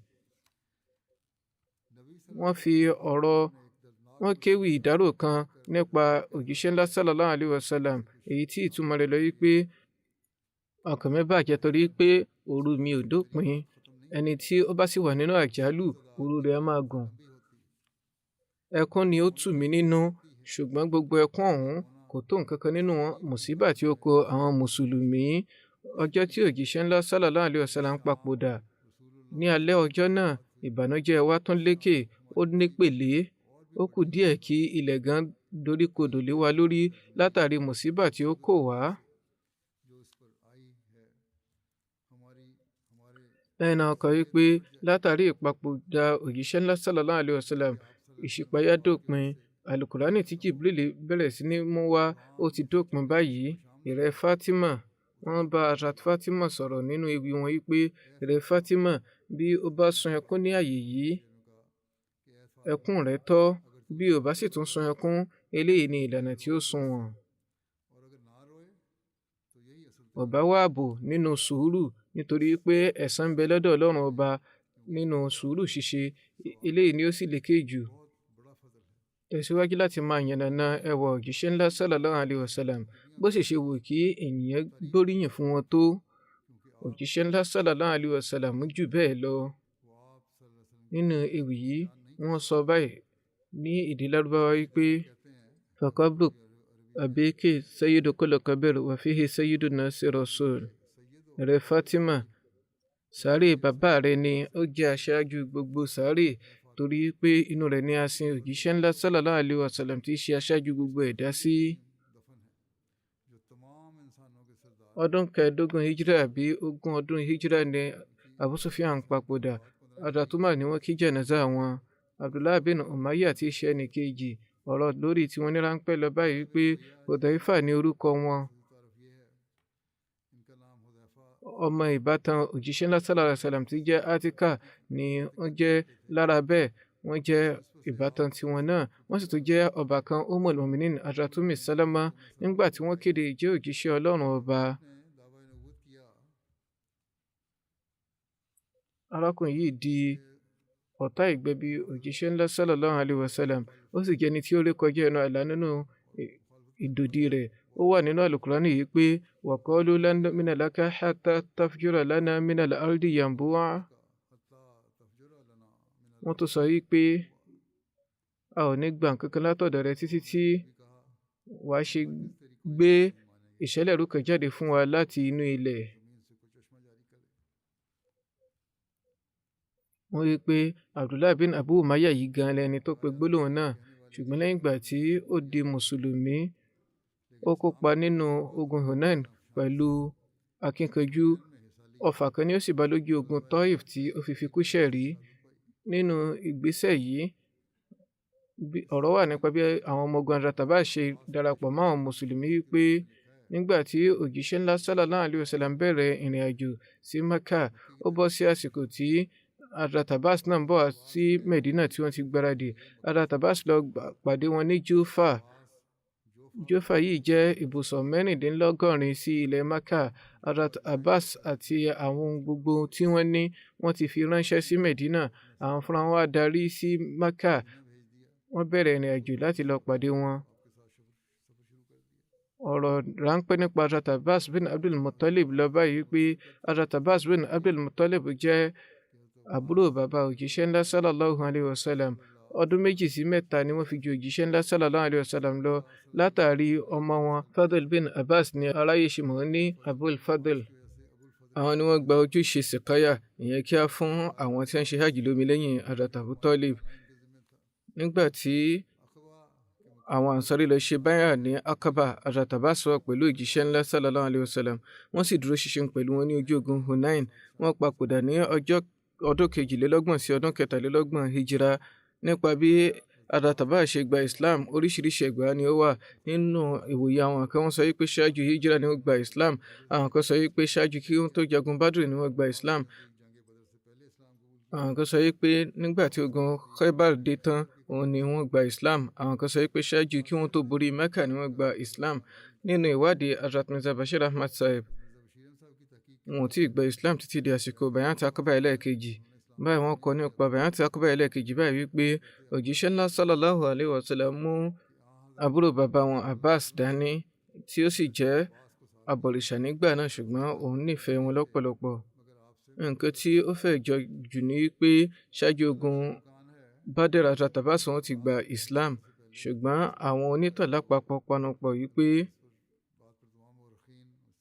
Wọ́n kéwì ìdárò kan nípa òjíṣẹ́ ńlá sallallahu alaihi wasallam, èyí tí ìtumọ̀ rẹ̀ lọ wípé ọkàn mi bàjẹ́ torí pé òru mi ò dópin. Ẹni tí ó bá sì wà nínú àjálù, òru rẹ̀ á máa gùn. Ẹkún ni ó tù mí nínú, ṣùgbọ́n gbogbo ẹkún ọ̀hún kò tó nǹkan kan nínú mùsíbà tí ó kó àwọn mùsùlùmí. Ọjọ́ tí òjíṣẹ́ ńlá sallallahu alaihi wasallam papòdà, ní alẹ́ ọjọ́ náà ìbànújẹ́ wa tún lékè, ó nípele. Ó kù díẹ̀ kí ilẹ̀ gan doríkodò lé wa lórí látàrí mùsíbà tí ó kò wá. Lẹ́yìn náà kọ wípé látàrí ìpapòdà òjíṣẹ́ ńlá sallallahu alaihi wasallam, ìṣípayá dópin. Àlùkùránì tí Jibril bẹ̀rẹ̀ sí ní mú wá ó ti dópin báyìí. Ìrẹ́ Fátímà, wọ́n bá Hazrat Fátímà sọ̀rọ̀ nínú ewì wọn wípé ìrẹ́ Fátímà, bí o bá sun ẹkún ní àyè yìí, ẹkún rẹ̀ tọ́. Bí o bá sì tún sun ẹkún, eléyìí ni ìlànà tí ó sunwọ̀n. Ọba wá ààbò nínú sùúrù, nítorí pé ẹ̀san ń bẹ lọ́dọ̀ Ọlọ́run ọba nínú sùúrù ṣíṣe, eléyìí ni ó sì lékè jù. Tẹ̀síwájú láti máa yànnàná ẹwà òjíṣẹ́ ńlá sallallahu alaihi wasallam. Bó sì ṣe wù kí ènìyàn gbóríyìn fún wọn tó, òjíṣẹ́ ńlá sallallahu alaihi wasallam jù bẹ́ẹ̀ lọ. Nínú ewì yìí wọ́n sọ báyìí ní èdè Lárúbáwá wípé faqabru abiki sayyidu kulli kabir wa fihi sayyidu nasi rasul. Rẹ̀ Fátímà, sàárè bàbá rẹ̀ ni ó jẹ́ aṣáájú gbogbo sàárè, torí pé inú rẹ̀ ni a sin òjíṣẹ́ ńlá sallallahu alaihi wasallam tí í ṣe aṣáájú gbogbo ẹ̀dá sí. Ọdún 15 hijra àbí 20 ọdún hijra ni Abu Sufyan papòdà. Hazrat Umar ni wọ́n kí jánásà wọn. Abdullah bin Umayyah tí í ṣe ẹnì kejì, ọ̀rọ̀ lórí tí wọ́n ní ráńpẹ́ lọ báyìí wípé Hudhaifa ní orúkọ wọn. Ọmọ ìbátan òjíṣẹ́ ńlá sallallahu alaihi wasallam tí jẹ́ Atika ni wọ́n jẹ́. Lára bẹ́ẹ̀ wọ́n jẹ́ ìbátan tiwọn náà, wọ́n sì tún jẹ́ ọbàkan Ummul Mu'minin Hazrat Ummi Salama nígbà tí wọ́n kéde ìjẹ́ òjíṣẹ́ Ọlọ́run ọba. Arákùnrin yìí di ọ̀tá ìgbẹ̀bí òjíṣẹ́ ńlá sallallahu alaihi wasallam, ó sì jẹ́ ẹni tí ó rékọjá ẹnu àlá nínú ìdòdì rẹ̀. Ó wà nínú àlùkùránì yìí pé wa qalu lan nu'mina laka hatta tafjura lana minal ardi yanbu'a. Wọ́n tún sọ yìí pé a ò ní gbà nǹkan kan látọ̀dọ̀ rẹ títí tí wàá ṣe gbé ìṣẹ̀lẹ̀ rúkọ jáde fún wa láti inú ilẹ̀. wọ́n rí i pé Abdullah bin Abu Umayya yìí gan lẹni tó pe gbólóhùn náà, ṣùgbọ́n lẹ́yìn ìgbà tí ó di mùsùlùmí, ó kópa nínú ogun Hunain pẹ̀lú akínkanjú. Ọfà kan ni ó sì bá lójú ogun Taif tí ó fi kú ṣẹ̀rí. Nínú ìgbésẹ̀ yìí, ọ̀rọ̀ wà nípa bí àwọn ọmọ ogun Hazrat Abbas ṣe darapọ̀ mọ́ àwọn mùsùlùmí wípé nígbà tí òjíṣẹ́ ńlá sallallahu alaihi wasallam bẹ̀rẹ̀ ìrìn àjò sí Mecca, ó bọ́ sí àsìkò tí Hazrat Abbas náà ń bọ̀ sí Medina tí wọ́n ti gbáradì. Hazrat Abbas lọ pàdé wọn ní Jufa. Jufa yìí jẹ́ ibùsọ̀ 16 sí ilẹ̀ Mecca. Hazrat Abbas àti àwọn gbogbo tí wọ́n ní wọ́n ti fi ránṣẹ́ sí Medina. Àwọn fúnra wọn wá darí sí Mecca. Wọ́n bẹ̀rẹ̀ ìrìn àjò láti lọ pàdé wọn. Ọ̀rọ̀ ráńpẹ́ nípa Hazrat Abbas bin Abdul Muttalib lọ báyìí pé Hazrat Abbas bin Abdul Muttalib jẹ́ àbúrò bàbá òjíṣẹ́ ńlá sallallahu alaihi wasallam. Ọdún 2 sí 3 ni wọ́n fi ju òjíṣẹ́ ńlá sallallahu alaihi wasallam lọ. Látàrí ọmọ wọn Fadl bin Abbas ni aráyé ṣe mọ̀ ní Abul Fadl. Àwọn ni wọ́n gba ojúṣe sìkáyà, ìyẹn kí á fún àwọn tí wọ́n ṣe hajj lómi lẹ́yìn Hazrat Abu Talib. Nígbà tí àwọn Ansari lọ ṣe báyà ní Akaba, Hazrat Abbas wà pẹ̀lú òjíṣẹ́ ńlá sallallahu alaihi wasallam. Wọ́n sì dúró ṣinṣin pẹ̀lú wọn ní ojú ogun Hunain. Wọ́n papòdà ní ọdún 22 sí ọdún 23 hijira. Nípa bí Hazrat Abbas ṣe gba Islam, oríṣiríṣi ẹgbàá ni ó wà. Nínú ìwòye àwọn kan, wọ́n sọ wípé ṣáájú hijira ni wọ́n gba Islam. Àwọn kan sọ wípé ṣáájú kí wọ́n tó jagun Badr ni wọ́n gba Islam. Àwọn kan sọ wípé nígbà tí ogun Khaybar dé tán, òun ni wọ́n gba Islam. Àwọn kan sọ wípé ṣáájú kí wọ́n tó borí Mecca ni wọ́n gba Islam. Nínú ìwádìí Hazrat Mirza Bashir Ahmad Sahib, wọn ò tí ì gba Islam títí di àsìkò Bay'at Aqaba ẹlẹ́ẹ̀kejì. Báyìí wọ́n kọ nípa Bay'at Aqaba ẹlẹ́ẹ̀kejì báyìí wípé òjíṣẹ́ ńlá sallallahu alaihi wasallam mú àbúrò bàbá wọn Abbas dání, tí ó sì jẹ́ abọ̀rìṣà nígbà náà, ṣùgbọ́n òun nífẹ̀ẹ́ wọn lọ́pọ̀lọpọ̀. Nǹkan tí ó fẹ́ jọ jù ní wípé ṣáájú ogun Badr Hazrat Abbas wọn ti gba Islam, ṣùgbọ́n àwọn onítàn lápapọ̀ panupọ̀ wípé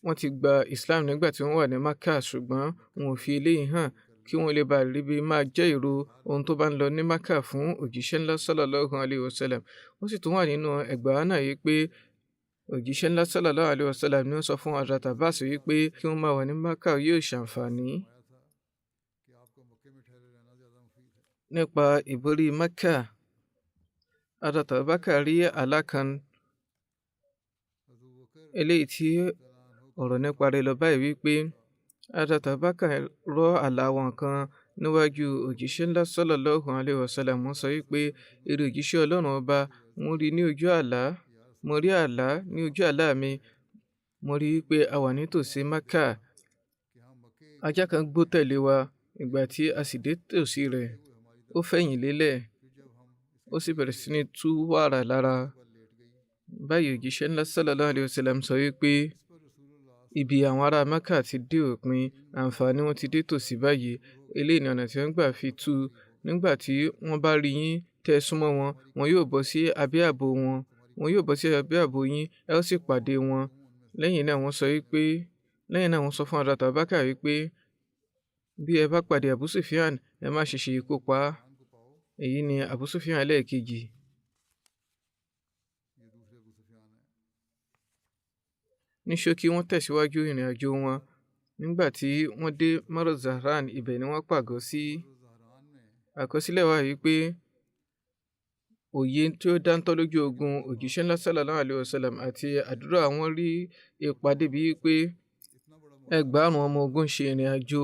wọ́n ti gba Islam nígbà tí wọ́n wà ní Mecca, ṣùgbọ́n wọn ò fi eléyìí hàn kí wọ́n lè bá rí bí máa jẹ́ ìró ohun tó bá ń lọ ní Mecca fún òjíṣẹ́ ńlá sallallahu alaihi wasallam. Ó sì tún wà nínú ẹgbàá náà yìí pé òjíṣẹ́ ńlá sallallahu alaihi wasallam ni ó sọ fún Hazrat Abbas wípé kí wọ́n máa wà ní Mecca yóò ṣàǹfààní. Nípa ìborí Mecca, Hazrat Abubakar rí àlá kan eléyìí tí ọ̀rọ̀ nípa rẹ̀ lọ báyìí wípé Hazrat Abubakar rọ́ àlá wọn kan níwájú òjíṣẹ́ ńlá sallallahu alaihi wasallam. Wọ́n sọ wípé èrè òjíṣẹ́ Ọlọ́run ọba, mo rí ní ojú àlá, mo rí àlá ní ojú àlá mi, mo rí wípé a wà nítòsí Mecca. Ajá kan gbó tẹ̀lé wa. Ìgbà tí a sì dé tòsí rẹ̀, ó fẹ̀yìn lélẹ̀, ó sì bẹ̀rẹ̀ sí ní tú wàrà lára. Báyìí òjíṣẹ́ ńlá sallallahu alaihi wasallam sọ wípé ibi àwọn ará Mecca ti dé òpin, àǹfààní wọn ti dé tòsí báyìí. Eléyìí ni ọ̀nà tí wọ́n gbà fi tú. Nígbà tí wọ́n bá rí yín tẹ́ súnmọ́ wọn, wọn yóò bọ́ sí abẹ́ ààbò wọn. Wọn yóò bọ́ sí abẹ́ ààbò yín, ẹ ó sì pàdé wọn. Lẹ́yìn náà wọ́n sọ fún Hazrat Abubakar wípé bí ẹ bá pàdé Abu Sufyan, ẹ má ṣe ikú pa á. Èyí ni Abu Sufyan ẹlẹ́ẹ̀kejì. Ní ṣókí, wọ́n tẹ̀síwájú ìrìn àjò wọn. Nígbà tí wọ́n dé Maru Zahran, ibẹ̀ ni wọ́n pàgọ́ sí. Àkọsílẹ̀ wà wípé òye tí ó dáńtọ́ lójú ogun òjíṣẹ́ ńlá sallallahu alaihi wasallam àti àdúrà wọn rí ipa débi wípé 1000 ọmọ ogun ṣe ìrìn àjò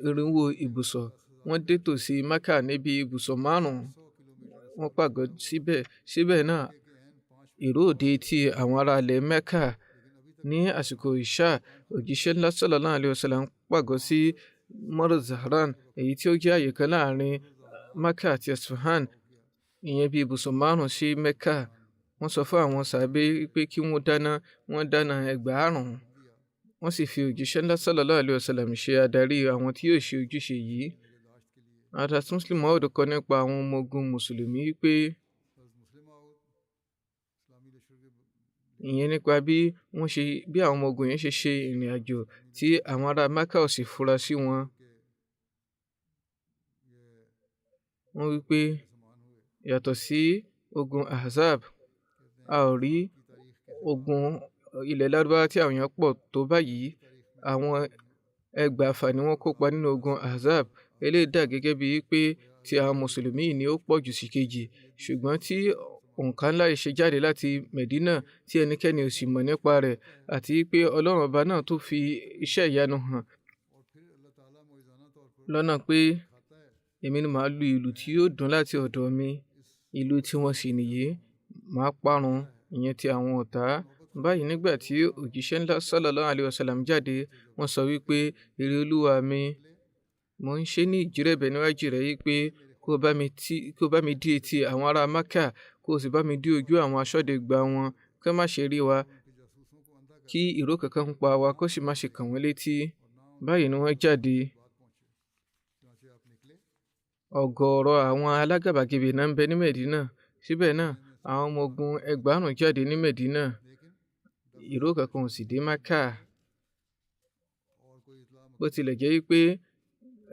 400 ibùsọ̀. Wọ́n dé tòsí Mecca níbi ibùsọ̀ 5. Wọ́n pàgọ́ síbẹ̀. Síbẹ̀ náà, ìró òde tí àwọn ará ilẹ̀ Mecca ní àsìkò ìṣá, òjíṣẹ́ ńlá sallallahu alaihi wasallam pàgọ́ sí Maru Zahran, èyí tí ó jẹ́ àyè kan láàrin Mecca àti Isfahan, ìyẹn bí ibùsọ̀ 5 sí Mecca. Wọ́n sọ fún àwọn sàábé pé kí wọ́n dáná. Wọ́n dáná 1000. Wọ́n sì fi òjíṣẹ́ ńlá sallallahu alaihi wasallam ṣe adarí àwọn tí yóò ṣe ojúṣe yìí. Hazrat Muslim Maud kọ nípa àwọn ọmọ ogun mùsùlùmí pé ìyẹn nípa bí àwọn ọmọ ogun yẹn ṣe ìrìn àjò tí àwọn ará Mecca ò sì fura sí wọn. wọ́n wí pé yàtọ̀ sí ogun Ahzab, a ò rí ogun ilẹ̀ Lárúbáwá tí àwọn èèyàn pọ̀ tó báyìí. Àwọn ẹgbàáfà ni wọ́n kópa nínú ogun Ahzab. Eléyìí dà gẹ́gẹ́ bíi pé ti àwọn mùsùlùmí ni ó pọ̀ jù sí kejì, ṣùgbọ́n tí òǹkà ńlá yìí ṣe jáde láti Mẹ̀dínà tí ẹnikẹ́ni ò sì mọ̀ nípa rẹ̀, àti pé Ọlọ́run ọba náà tó fi iṣẹ́ ìyanu hàn lọ́nà pé èmi ni màá lu ìlù tí yóò dún láti ọ̀dọ̀ mi, ìlù tí wọ́n sì nìyí, màá parun ìyẹn ti àwọn ọ̀tá. Báyìí nígbà tí òjíṣẹ́ ńlá sallallahu alaihi wasallam jáde, wọ́n sọ wípé èrè olúwa mi, mò ń ṣe ní ìjírẹ̀bẹ̀ níwájú rẹ̀ yìí pé kó bá mi dí etí àwọn ará Mákà, kó sì bá mi dí ojú àwọn aṣọ́dẹgbà wọn, kí wọ́n má ṣe rí wa, kí ìró kankan ń pa wa, kó sì má ṣe kàn wọ́n létí. Báyìí ni wọ́n jáde. Ọ̀gọ̀ọ̀rọ̀ àwọn alágàbàgebè náà ń bẹ ní Mẹ̀dínà. Síbẹ̀ náà, àwọn ọmọ ogun ẹgbàárùn jáde ní Mẹ̀dínà. Ìró kankan ò sì dé Mákà. Bó tilẹ̀ jẹ́ wípé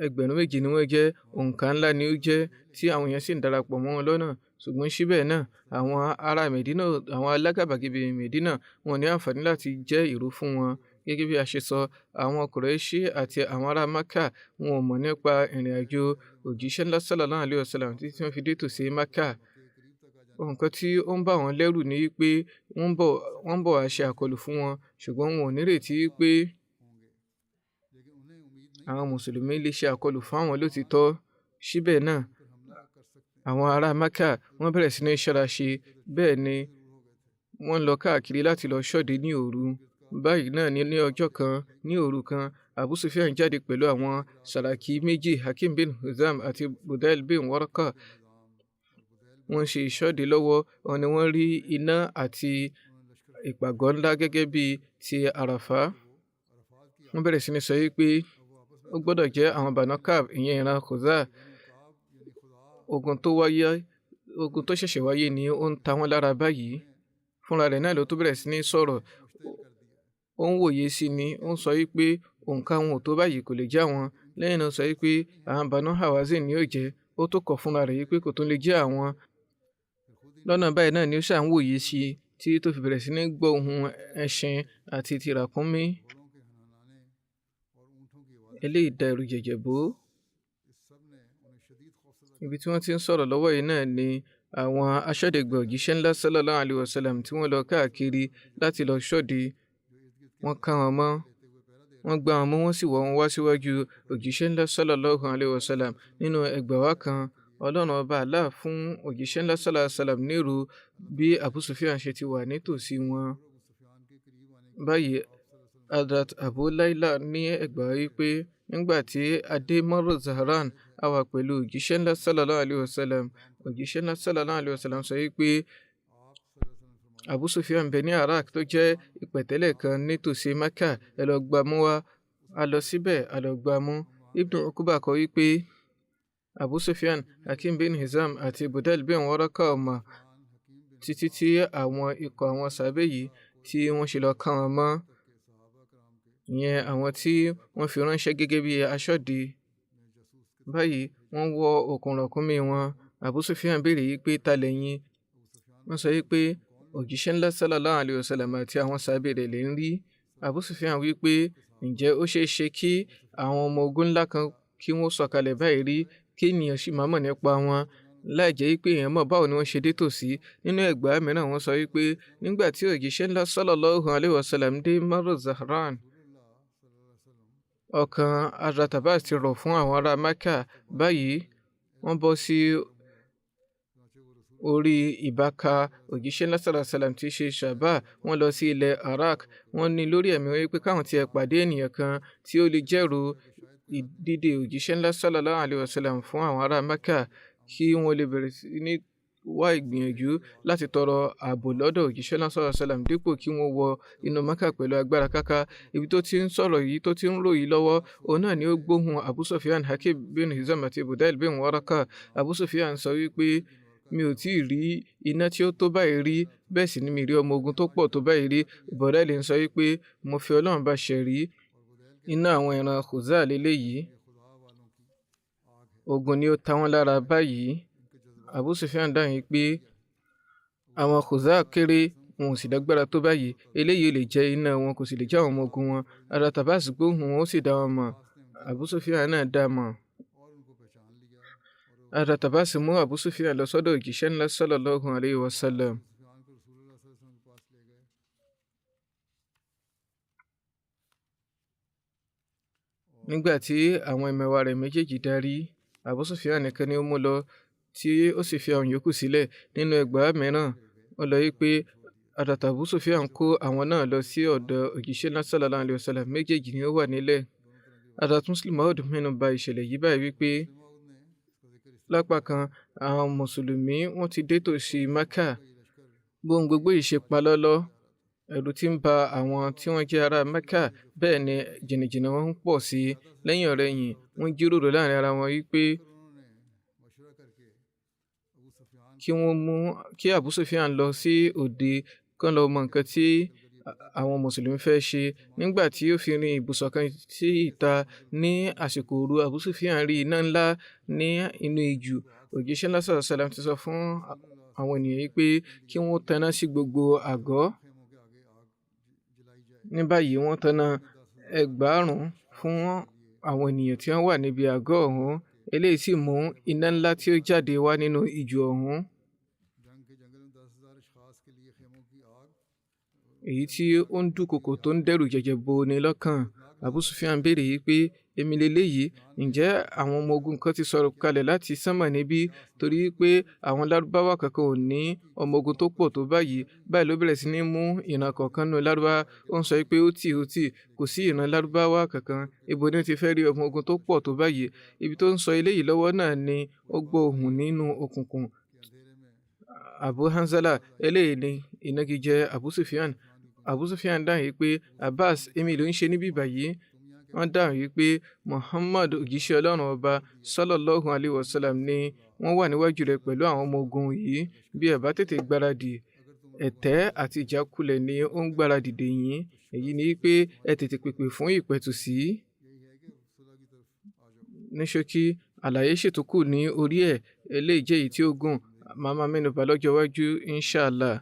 ẹgbẹ̀rún méjì ni wọ́n jẹ́, òǹkà ńlá ni ó jẹ́ tí àwọn èèyàn sì ń darapọ̀ mọ́ wọn lọ́nà. Ṣùgbọ́n síbẹ̀ náà, àwọn ará Mẹ̀dínà, àwọn alágàbàgebè Mẹ̀dínà, wọn ní àǹfààní láti jẹ́ ìró fún wọn. Gẹ́gẹ́ bí a ṣe sọ, àwọn Kùráíṣì àti àwọn ará Mákà wọn ò mọ̀ nípa ìrìn àjò òjíṣẹ́ ńlá sallallahu alaihi wasallam títí wọ́n fi dé tòsí Mákà. Nǹkan tí ó ń bà wọ́n lẹ́rù ni wípé wọ́n ń bọ̀ wá ṣe àkọlù fún wọn, ṣùgbọ́n wọn ò nírètí wípé àwọn mùsùlùmí lè ṣe àkọlù fún àwọn lótìítọ́. Síbẹ̀ náà, àwọn ará Mákà wọ́n bẹ̀rẹ̀ sí ní ṣọ́ra ṣe, bẹ́ẹ̀ ni wọ́n lọ káàkiri láti lọ ṣọ́de ní òru. Báyìí náà ní ọjọ́ kan, ní òru kan, Abu Sufyan jáde pẹ̀lú àwọn sàràkí méjì, Hakim bin Hizam àti Budail bin Warqa. Wọ́n ṣe ìṣọ́de lọ́wọ́, wọn ni wọ́n rí iná àti ìpàgọ́ ńlá gẹ́gẹ́ bí ti Àràfá. Wọ́n bẹ̀rẹ̀ sí ní sọ wípé ó gbọ́dọ̀ jẹ́ àwọn Banu Ka'b, ìyẹn ìran Khuzā. Ogun tó ṣẹ̀ṣẹ̀ wáyé ni ó ń ta wọ́n lára báyìí. Fúnra rẹ̀ náà ló tó bẹ̀rẹ̀ sí ní sọ̀rọ̀. Ó ń wòye sí ni, ó ń sọ wípé òǹkà wọn ò tó báyìí, kò lè jẹ́ àwọn. Lẹ́yìn náà ó sọ wípé àwọn Banu Hawazin ni ó jẹ́. Ó tó kọ̀ fúnra rẹ̀ wípé kò tún lè jẹ́ àwọn. Lọ́nà báyìí náà ni ó ṣà ń wòye sí tí tó fi bẹ̀rẹ̀ sí ní gbọ́ ohùn ẹṣin àti ti ràkúnmí. Eléyìí da ẹ̀rù jẹ̀jẹ̀ bò. Ibi tí wọ́n ti ń sọ̀rọ̀ lọ́wọ́ yìí náà ni àwọn aṣọ́dẹgbà òjíṣẹ́ ńlá sallallahu alaihi wasallam tí wọ́n lọ káàkiri láti lọ ṣọ́de. Wọ́n ká wọn mọ́, wọ́n gbá wọn mọ́, wọ́n sì wọ́ wọn wá síwájú òjíṣẹ́ ńlá sallallahu alaihi wasallam. Nínú ẹgbàá wa kan, Ọlọ́run ọba Allah fún òjíṣẹ́ ńlá sallallahu alaihi wasallam nírò bí Abu Sufyan ṣe ti wà nítòsí wọn. Báyìí, Hadrat Abu Layla ní ẹgbàá wípé nígbà tí a dé Marru Zahran, a wà pẹ̀lú òjíṣẹ́ ńlá sallallahu alaihi wasallam. Òjíṣẹ́ ńlá sallallahu alaihi wasallam sọ wípé Abu Sufyan bẹ ní Arak tó jẹ́ ìpẹ̀tẹ́lẹ̀ kan nítòsí Mákà, ẹ lọ gbámú wá. A lọ síbẹ̀, a lọ gbámú. Ibn Uqba kọ wípé Abu Sufyan, Hakim bin Hizam àti Budail bin Warqa ọmọ títí tí àwọn ikọ̀ àwọn sàbẹ̀ yìí tí wọ́n ṣe lọ ká wọn mọ́. Ìyẹn àwọn tí wọ́n fi ránṣẹ́ gẹ́gẹ́ bí aṣọ́de. Báyìí wọ́n wọ okùn ràkúnmí wọn. Abu Sufyan béèrè yìí pé ta lẹ̀yin? Wọ́n sọ wípé òjíṣẹ́ ńlá sallallahu alaihi wasallam àti àwọn sàbẹ̀ rẹ̀ lè ń rí. Abu Sufyan wí pé ǹjẹ́ ó ṣeé ṣe kí àwọn ọmọ ogun ńlá kan kí wọ́n sọ̀kalẹ̀ báyìí rí, kí ènìyàn sì máa mọ̀ nípa wọn láì jẹ́ wípé èèyàn mọ̀ báwo ni wọ́n ṣe dé tòsí. Nínú ẹgbàá mìíràn wọ́n sọ wípé nígbà tí òjíṣẹ́ ńlá sallallahu alaihi wasallam dé Marru Zahran, ọkàn Hazrat Abbas ti rọ̀ fún àwọn ará Mákà. Báyìí wọ́n bọ́ sí orí ìbáka òjíṣẹ́ ńlá sallallahu alaihi wasallam tí í ṣe Shaba. Wọ́n lọ sí ilẹ̀ Arak. Wọ́n ní lórí ẹ̀mí wípé káwọn ti pàdé ènìyàn kan tí ó lè jẹ́rò ìdìde òjíṣẹ́ ńlá sallallahu alaihi wasallam fún àwọn ará Mákà, kí wọ́n lè bẹ̀rẹ̀ sí ní wá ìgbìyànjú láti tọrọ ààbò lọ́dọ̀ òjíṣẹ́ ńlá sallallahu alaihi wasallam dípò kí wọ́n wọ inú Mákà pẹ̀lú agbára káká. Ibi tó ti ń sọ̀rọ̀ yìí, tó ti ń ròyìn lọ́wọ́, òun náà ni ó gbóhùn Abu Sufyan, Hakim bin Hizam àti Budail bin Warqa. Abu Sufyan sọ wípé mi ò tí ì rí iná tí ó tó báyìí rí, bẹ́ẹ̀ sì ni mi rí ọmọ ogun tó pọ̀ tó báyìí rí. Budail ń sọ wípé mo fi Ọlọ́run bá ṣẹ̀rí, iná àwọn ìran Khuzā leléyìí. ogun ni ó ta wọ́n lára báyìí. Abu Sufyan dáhùn pé àwọn Khuzaa kéré, wọn ò sì lágbára tó báyìí, eléyìí lè jẹ́ iná wọn, kò sì lè jẹ́ àwọn ọmọ ogun wọn. Hazrat Abbas gbóhùn wọn ó sì dá wọn mọ̀. Abu Sufyan náà dá mọ̀. Hazrat Abbas mú Abu Sufyan lọ sọ́dọ̀ òjíṣẹ́ ńlá sallallahu alayhi wa sallam. Nígbà tí àwọn ẹmẹ̀wà rẹ̀ méjèèjì darí, Abu Sufyan nìkan ni ó mú lọ, tí ó sì fi àwọn yòókù sílẹ̀. Nínú ẹgbàá mìíràn, ó lọ pé Hazrat Abu Sufyan kó àwọn náà lọ sí ọ̀dọ̀ òjíṣẹ́ ńlá sallallahu alayhi wa sallam. Méjèèjì ni ó wà nílẹ̀. Hazrat Muslim Maud mẹ́nu bà ìṣẹ̀lẹ̀ yìí báyìí wípé lápá kan àwọn mùsùlùmí wọ́n ti dé tòsí Mẹ́kà. Bóhun gbogbo yìí ṣe pa lọ́lọ́, ẹ̀rù tí ń ba àwọn tí wọ́n jẹ́ ará Mẹ́kà, bẹ́ẹ̀ ni jìnnìjìnnì wọn ń pọ̀ sí i. Lẹ́yìn ọ̀rẹyìn, wọ́n jíròrò láàrin ara wọn wípé kí Abu Sufyan lọ sí òde kán lọ mọ nǹkan tí àwọn mùsùlùmí fẹ́ ṣe. Nígbà tí ó fi rin ibùsọ̀ kan sí ìta ní àsìkò òru, Abu Sufyan rí iná ńlá ní inú ijù. Òjíṣẹ́ ńlá sallallahu alaihi wasallam ti sọ fún àwọn ènìyàn yìí pé kí wọ́n taná sí gbogbo àgọ́. Ní báyìí wọ́n taná 1000 fún àwọn ènìyàn tí wọ́n wà níbi àgọ́ ọ̀hún. Eléyìí sì mú iná ńlá tí ó jáde wá nínú ijù ọ̀hún, èyí tí ó ń dúnkokò tó ń dẹ́rù jẹjẹ bo ni lọ́kàn. Abu Sufyan béèrè yìí pé èmi leléyìí, ǹjẹ́ àwọn ọmọ ogun kan ti sọ̀rọ̀ kalẹ̀ láti sánmà níbí? Torí pé àwọn lárúbáwá kankan ò ní ọmọ ogun tó pọ̀ tó báyìí. Báyìí ló bẹ̀rẹ̀ sí ní mú ìran kọ̀ọ̀kan nínú lárúbáwá. Ó ń sọ pé ó tì, kò sí ìran lárúbáwá kankan. Ibo ni ó ti fẹ́ rí ọmọ ogun tó pọ̀ tó báyìí? Ibi tó ń sọ eléyìí lọ́wọ́ náà ni ó gbọ́ ohùn nínú òkùnkùn. Abu Hanzala, eléyìí ni ìnagijẹ Abu Sufyan. Abu Sufyan dáhùn pé Abbas, èmi ló ń ṣe níbí báyìí? Wọ́n dáhùn pé Muhammad òjíṣẹ́ Ọlọ́run ọba sallallahu alayhi wa sallam ni wọ́n wà níwájú rẹ̀ pẹ̀lú àwọn ọmọ ogun yìí. Bí ẹ bá tètè gbáradì, ẹ̀tẹ́ àti ìjákulẹ̀ ni ó ń gbáradì dè yín. Èyí ni pé ẹ tètè pèpè fún ìpẹ̀tùsí. Ní ṣókí, àlàyé ṣètò kù ní orí ẹ̀. Eléyìí jẹ́ èyí tí ó gùn. Màá mẹ́nubà lọ́jọ́ iwájú inshallah.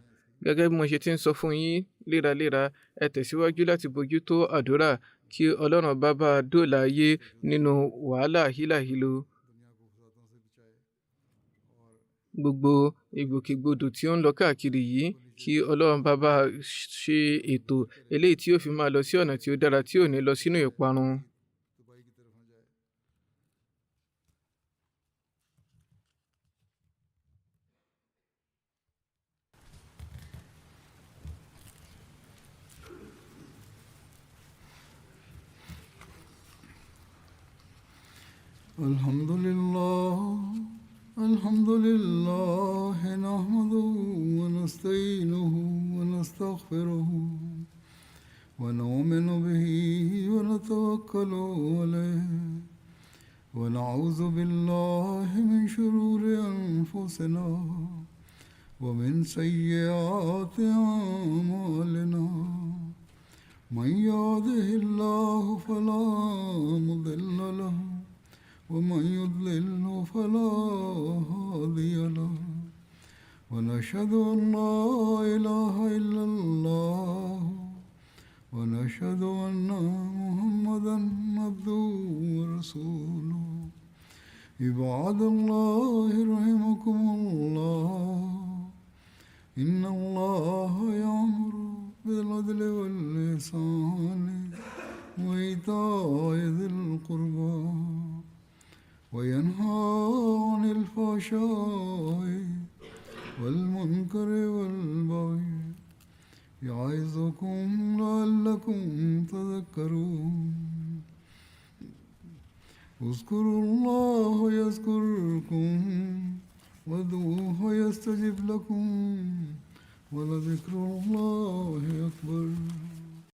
Gẹ́gẹ́ bí mo ṣe ti ń sọ fún yín léraléra, ẹ tẹ̀síwájú láti bójú tó àdúrà kí Ọlọ́run bá dóòlà ayé nínú wàhálà hílàhílo. Gbogbo ìgbòkègbodò tí ó ń lọ káàkiri yìí, kí Ọlọ́run bá ṣe ètò eléyìí tí ó fi máa lọ sí ọ̀nà tí ó dára, tí ò ní lọ sínú ìparun. الحمد لله نحمده ونستعينه ونستغفره ونؤمن به ونتوكل عليه ونعوذ بالله من شرور أنفسنا ومن سيئات أعمالنا. من يهده الله فلا مضل له ومن يضلل فلا هادي له. ونشهد أن لا إله إلا الله ونشهد أن محمدا عبده ورسوله. عباد الله رحمكم الله، إن الله يأمر بالعدل والإحسان وإيتاء ذي القربى وينهى عن الفحشاء والمنكر والبغي يعظكم لعلكم تذكرون. اذكروا الله يذكركم وادعوه يستجب لكم ولذكر الله أكبر.